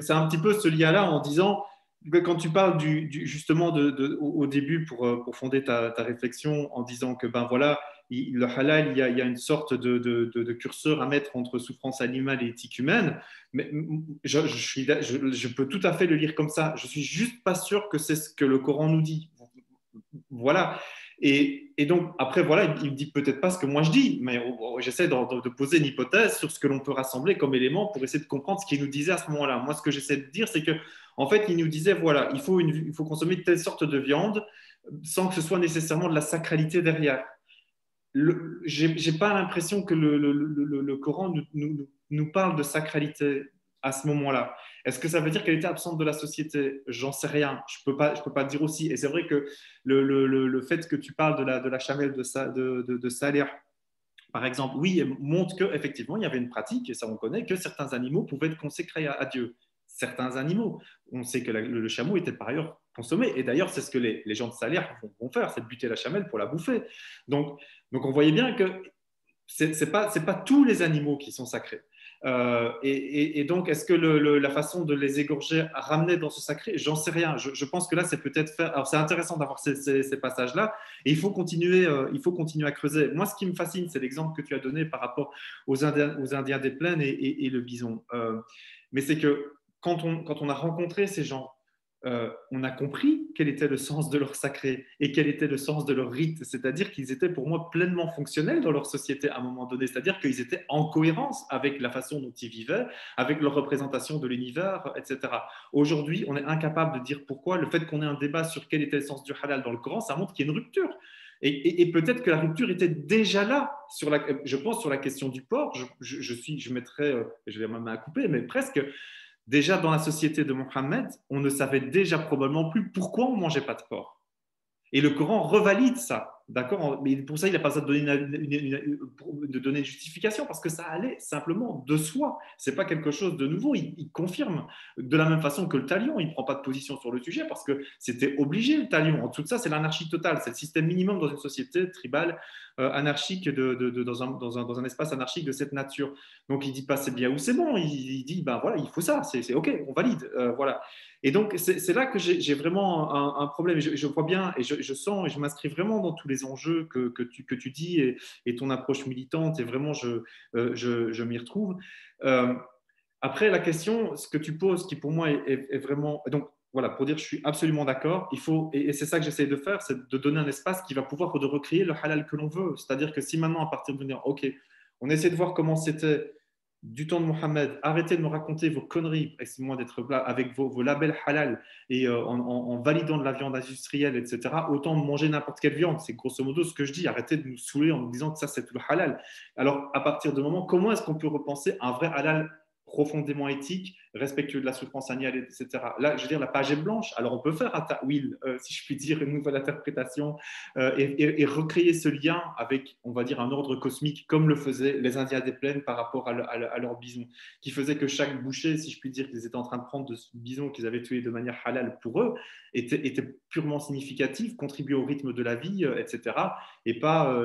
c'est un petit peu ce lien-là en disant que quand tu parles justement au début pour fonder ta réflexion en disant que ben voilà, le halal, il y a une sorte de curseur à mettre entre souffrance animale et éthique humaine, mais je peux tout à fait le lire comme ça. Je suis juste pas sûr que c'est ce que le Coran nous dit. Voilà. Et donc, après, voilà, il ne dit peut-être pas ce que moi je dis, mais j'essaie de poser une hypothèse sur ce que l'on peut rassembler comme élément pour essayer de comprendre ce qu'il nous disait à ce moment-là. Moi, ce que j'essaie de dire, c'est que en fait, il nous disait, voilà, il faut consommer telle sorte de viande sans que ce soit nécessairement de la sacralité derrière. Je n'ai pas l'impression que le Coran nous parle de sacralité à ce moment-là. Est-ce que ça veut dire qu'elle était absente de la société? J'en sais rien. Je peux pas dire aussi. Et c'est vrai que le fait que tu parles de la chamelle de Salih, par exemple, oui, montre qu'effectivement, il y avait une pratique, et ça on connaît, que certains animaux pouvaient être consacrés à Dieu. Certains animaux. On sait que le chameau était par ailleurs consommé. Et d'ailleurs, c'est ce que les gens de Salih vont faire, c'est de buter la chamelle pour la bouffer. Donc on voyait bien que ce n'est pas tous les animaux qui sont sacrés. Et donc, est-ce que la façon de les égorger ramenait dans ce sacré? J'en sais rien. Je pense que là, c'est peut-être faire. Alors, c'est intéressant d'avoir ces passages-là, et il faut continuer à creuser. Moi, ce qui me fascine, c'est l'exemple que tu as donné par rapport aux Indiens des plaines et le bison. Mais c'est que quand on a rencontré ces gens, on a compris quel était le sens de leur sacré et quel était le sens de leur rite. C'est-à-dire qu'ils étaient pour moi pleinement fonctionnels dans leur société à un moment donné. C'est-à-dire qu'ils étaient en cohérence avec la façon dont ils vivaient, avec leur représentation de l'univers, etc. Aujourd'hui, on est incapable de dire pourquoi. Le fait qu'on ait un débat sur quel était le sens du halal dans le Coran, ça montre qu'il y a une rupture. Et peut-être que la rupture était déjà là, je pense, sur la question du porc. Je mettrais, je vais ma main à couper, mais presque. Déjà dans la société de Mohammed, on ne savait déjà probablement plus pourquoi on ne mangeait pas de porc. Et le Coran revalide ça, d'accord? Mais pour ça, il n'a pas besoin de donner une justification parce que ça allait simplement de soi. C'est pas quelque chose de nouveau. Il confirme de la même façon que le talion. Il ne prend pas de position sur le sujet parce que c'était obligé le talion. En tout ça, c'est l'anarchie totale. C'est le système minimum dans une société tribale anarchique, dans un espace anarchique de cette nature. Donc, il dit pas c'est bien ou c'est bon. Il dit ben voilà, il faut ça. C'est OK, on valide. Voilà. Et donc, c'est là que j'ai vraiment un problème. Je vois bien et je sens et je m'inscris vraiment dans tous les enjeux que tu dis et ton approche militante. Et vraiment, je m'y retrouve. Euh, Après, la question, ce que tu poses, qui pour moi est vraiment. Donc, voilà, pour dire je suis absolument d'accord, il faut, et c'est ça que j'essaie de faire, c'est de donner un espace qui va pouvoir de recréer le halal que l'on veut. C'est-à-dire que si maintenant, à partir de dire, OK, on essaie de voir comment c'était du temps de Mohammed, arrêtez de me raconter vos conneries, excusez-moi d'être là, avec vos labels halal et en validant de la viande industrielle, etc., autant manger n'importe quelle viande. C'est grosso modo ce que je dis. Arrêtez de nous saouler en nous disant que ça, c'est tout le halal. Alors, à partir de moment, comment est-ce qu'on peut repenser un vrai halal profondément éthique, respectueux de la souffrance animale, etc. Là, je veux dire, la page est blanche. Alors, on peut faire un ta'wil, si je puis dire, une nouvelle interprétation et recréer ce lien avec, on va dire, un ordre cosmique, comme le faisaient les Indiens des plaines par rapport à leur bison, qui faisait que chaque bouchée, si je puis dire, qu'ils étaient en train de prendre de ce bison qu'ils avaient tué de manière halal pour eux, était purement significatif, contribuait au rythme de la vie, etc. Et pas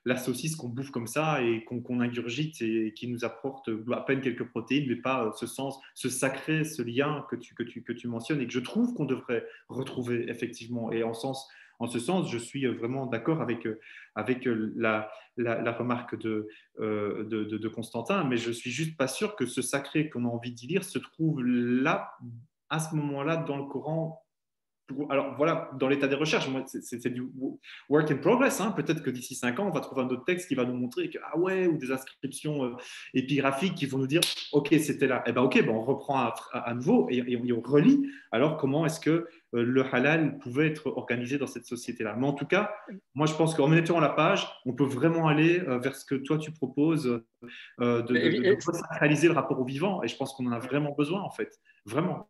la saucisse qu'on bouffe comme ça et qu'on ingurgite et qui nous apporte à peine quelques protéines, mais pas ce sens, ce sacré, ce lien que tu mentionnes et que je trouve qu'on devrait retrouver effectivement. Et en ce sens, je suis vraiment d'accord avec la remarque de Constantin, mais je suis juste pas sûr que ce sacré qu'on a envie d'y lire se trouve là, à ce moment-là, dans le Coran. Alors voilà, dans l'état des recherches, c'est du work in progress. Hein. Peut-être que d'ici 5 ans, on va trouver un autre texte qui va nous montrer que, ah ouais, ou des inscriptions épigraphiques qui vont nous dire, ok, c'était là. Eh ben ok, ben on reprend à nouveau et on relit. Alors comment est-ce que le halal pouvait être organisé dans cette société-là? Mais en tout cas, moi je pense qu'en mettant la page, on peut vraiment aller vers ce que toi tu proposes, de resacraliser le rapport au vivant. Et je pense qu'on en a vraiment besoin en fait, vraiment.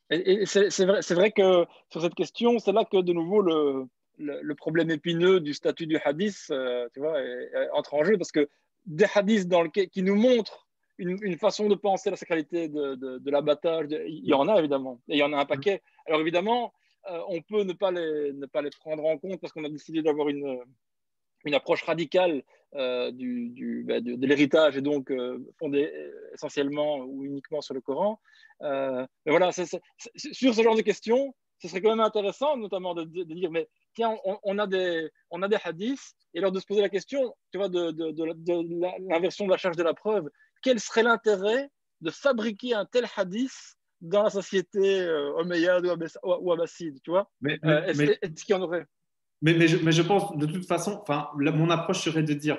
Et c'est vrai que sur cette question, c'est là que de nouveau le problème épineux du statut du hadith, tu vois, entre en jeu parce que des hadiths qui nous montrent une façon de penser la sacralité de l'abattage, il y en a évidemment, et il y en a un paquet. Alors évidemment, on peut ne pas les prendre en compte parce qu'on a décidé d'avoir une approche radicale de l'héritage et donc fondée essentiellement ou uniquement sur le Coran. Mais voilà, sur ce genre de questions, ce serait quand même intéressant, notamment de dire, mais tiens, on a des hadiths, et alors de se poser la question, tu vois, de l'inversion de la charge de la preuve. Quel serait l'intérêt de fabriquer un tel hadith dans la société omeyyade ou abbasside, tu vois? Est-ce qu'il y en aurait? Mais je pense, de toute façon, mon approche serait de dire,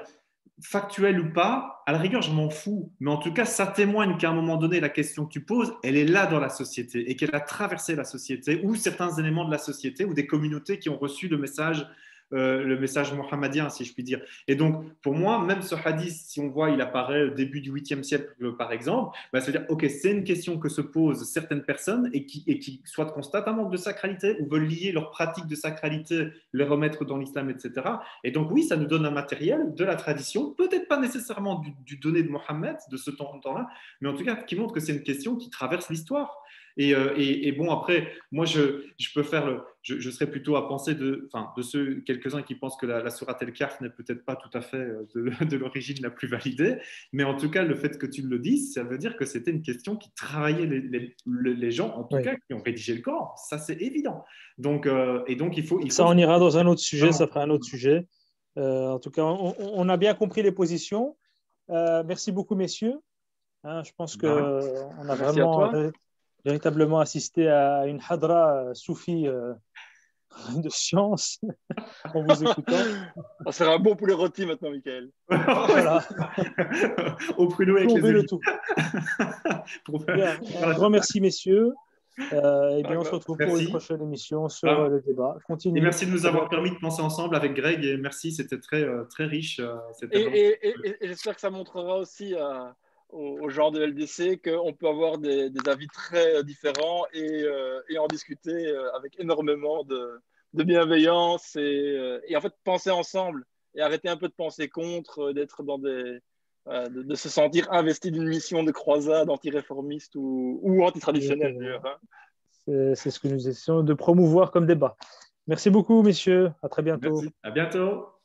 factuel ou pas, à la rigueur, je m'en fous. Mais en tout cas, ça témoigne qu'à un moment donné, la question que tu poses, elle est là dans la société et qu'elle a traversé la société ou certains éléments de la société ou des communautés qui ont reçu le message mohammédien, si je puis dire. Et donc, pour moi, même ce hadith, si on voit, il apparaît au début du 8e siècle, par exemple, bah, c'est-à-dire, OK, c'est une question que se posent certaines personnes et qui soit constatent un manque de sacralité ou veulent lier leur pratique de sacralité, les remettre dans l'islam, etc. Et donc, oui, ça nous donne un matériel de la tradition, peut-être pas nécessairement du donné de Mohammed, de ce temps-là, mais en tout cas, qui montre que c'est une question qui traverse l'histoire. Et bon, après, moi, je peux faire je serais plutôt à penser de ceux, quelques-uns qui pensent que la sourate El-Kahf n'est peut-être pas tout à fait de l'origine la plus validée, mais en tout cas, le fait que tu le dises, ça veut dire que c'était une question qui travaillait les gens, en tout cas, qui ont rédigé le Coran. Ça, c'est évident. Donc, il faut. Ça, on ira dans un autre sujet, ça fera un autre sujet. En tout cas, on a bien compris les positions. Merci beaucoup, messieurs. Je pense qu'on a vraiment véritablement assisté à une hadra soufie de science en vous écoutant. Ça sera un bon poulet rôti maintenant, Michael. Voilà. Au pruneau avec les le tout. Bien, un grand merci, messieurs. Et bien, on se retrouve pour une prochaine émission sur le débat. Continue. Et merci de nous avoir permis de penser ensemble avec Greg. Et merci, c'était très, très riche. Et j'espère que ça montrera aussi aux gens de LDC qu'on peut avoir des avis très différents et en discuter avec énormément de bienveillance et en fait penser ensemble et arrêter un peu de penser contre, d'être dans de se sentir investi d'une mission de croisade anti-réformiste ou antitraditionnelle d'ailleurs. Hein. C'est ce que nous essayons de promouvoir comme débat. Merci beaucoup, messieurs. À très bientôt. Merci. À bientôt.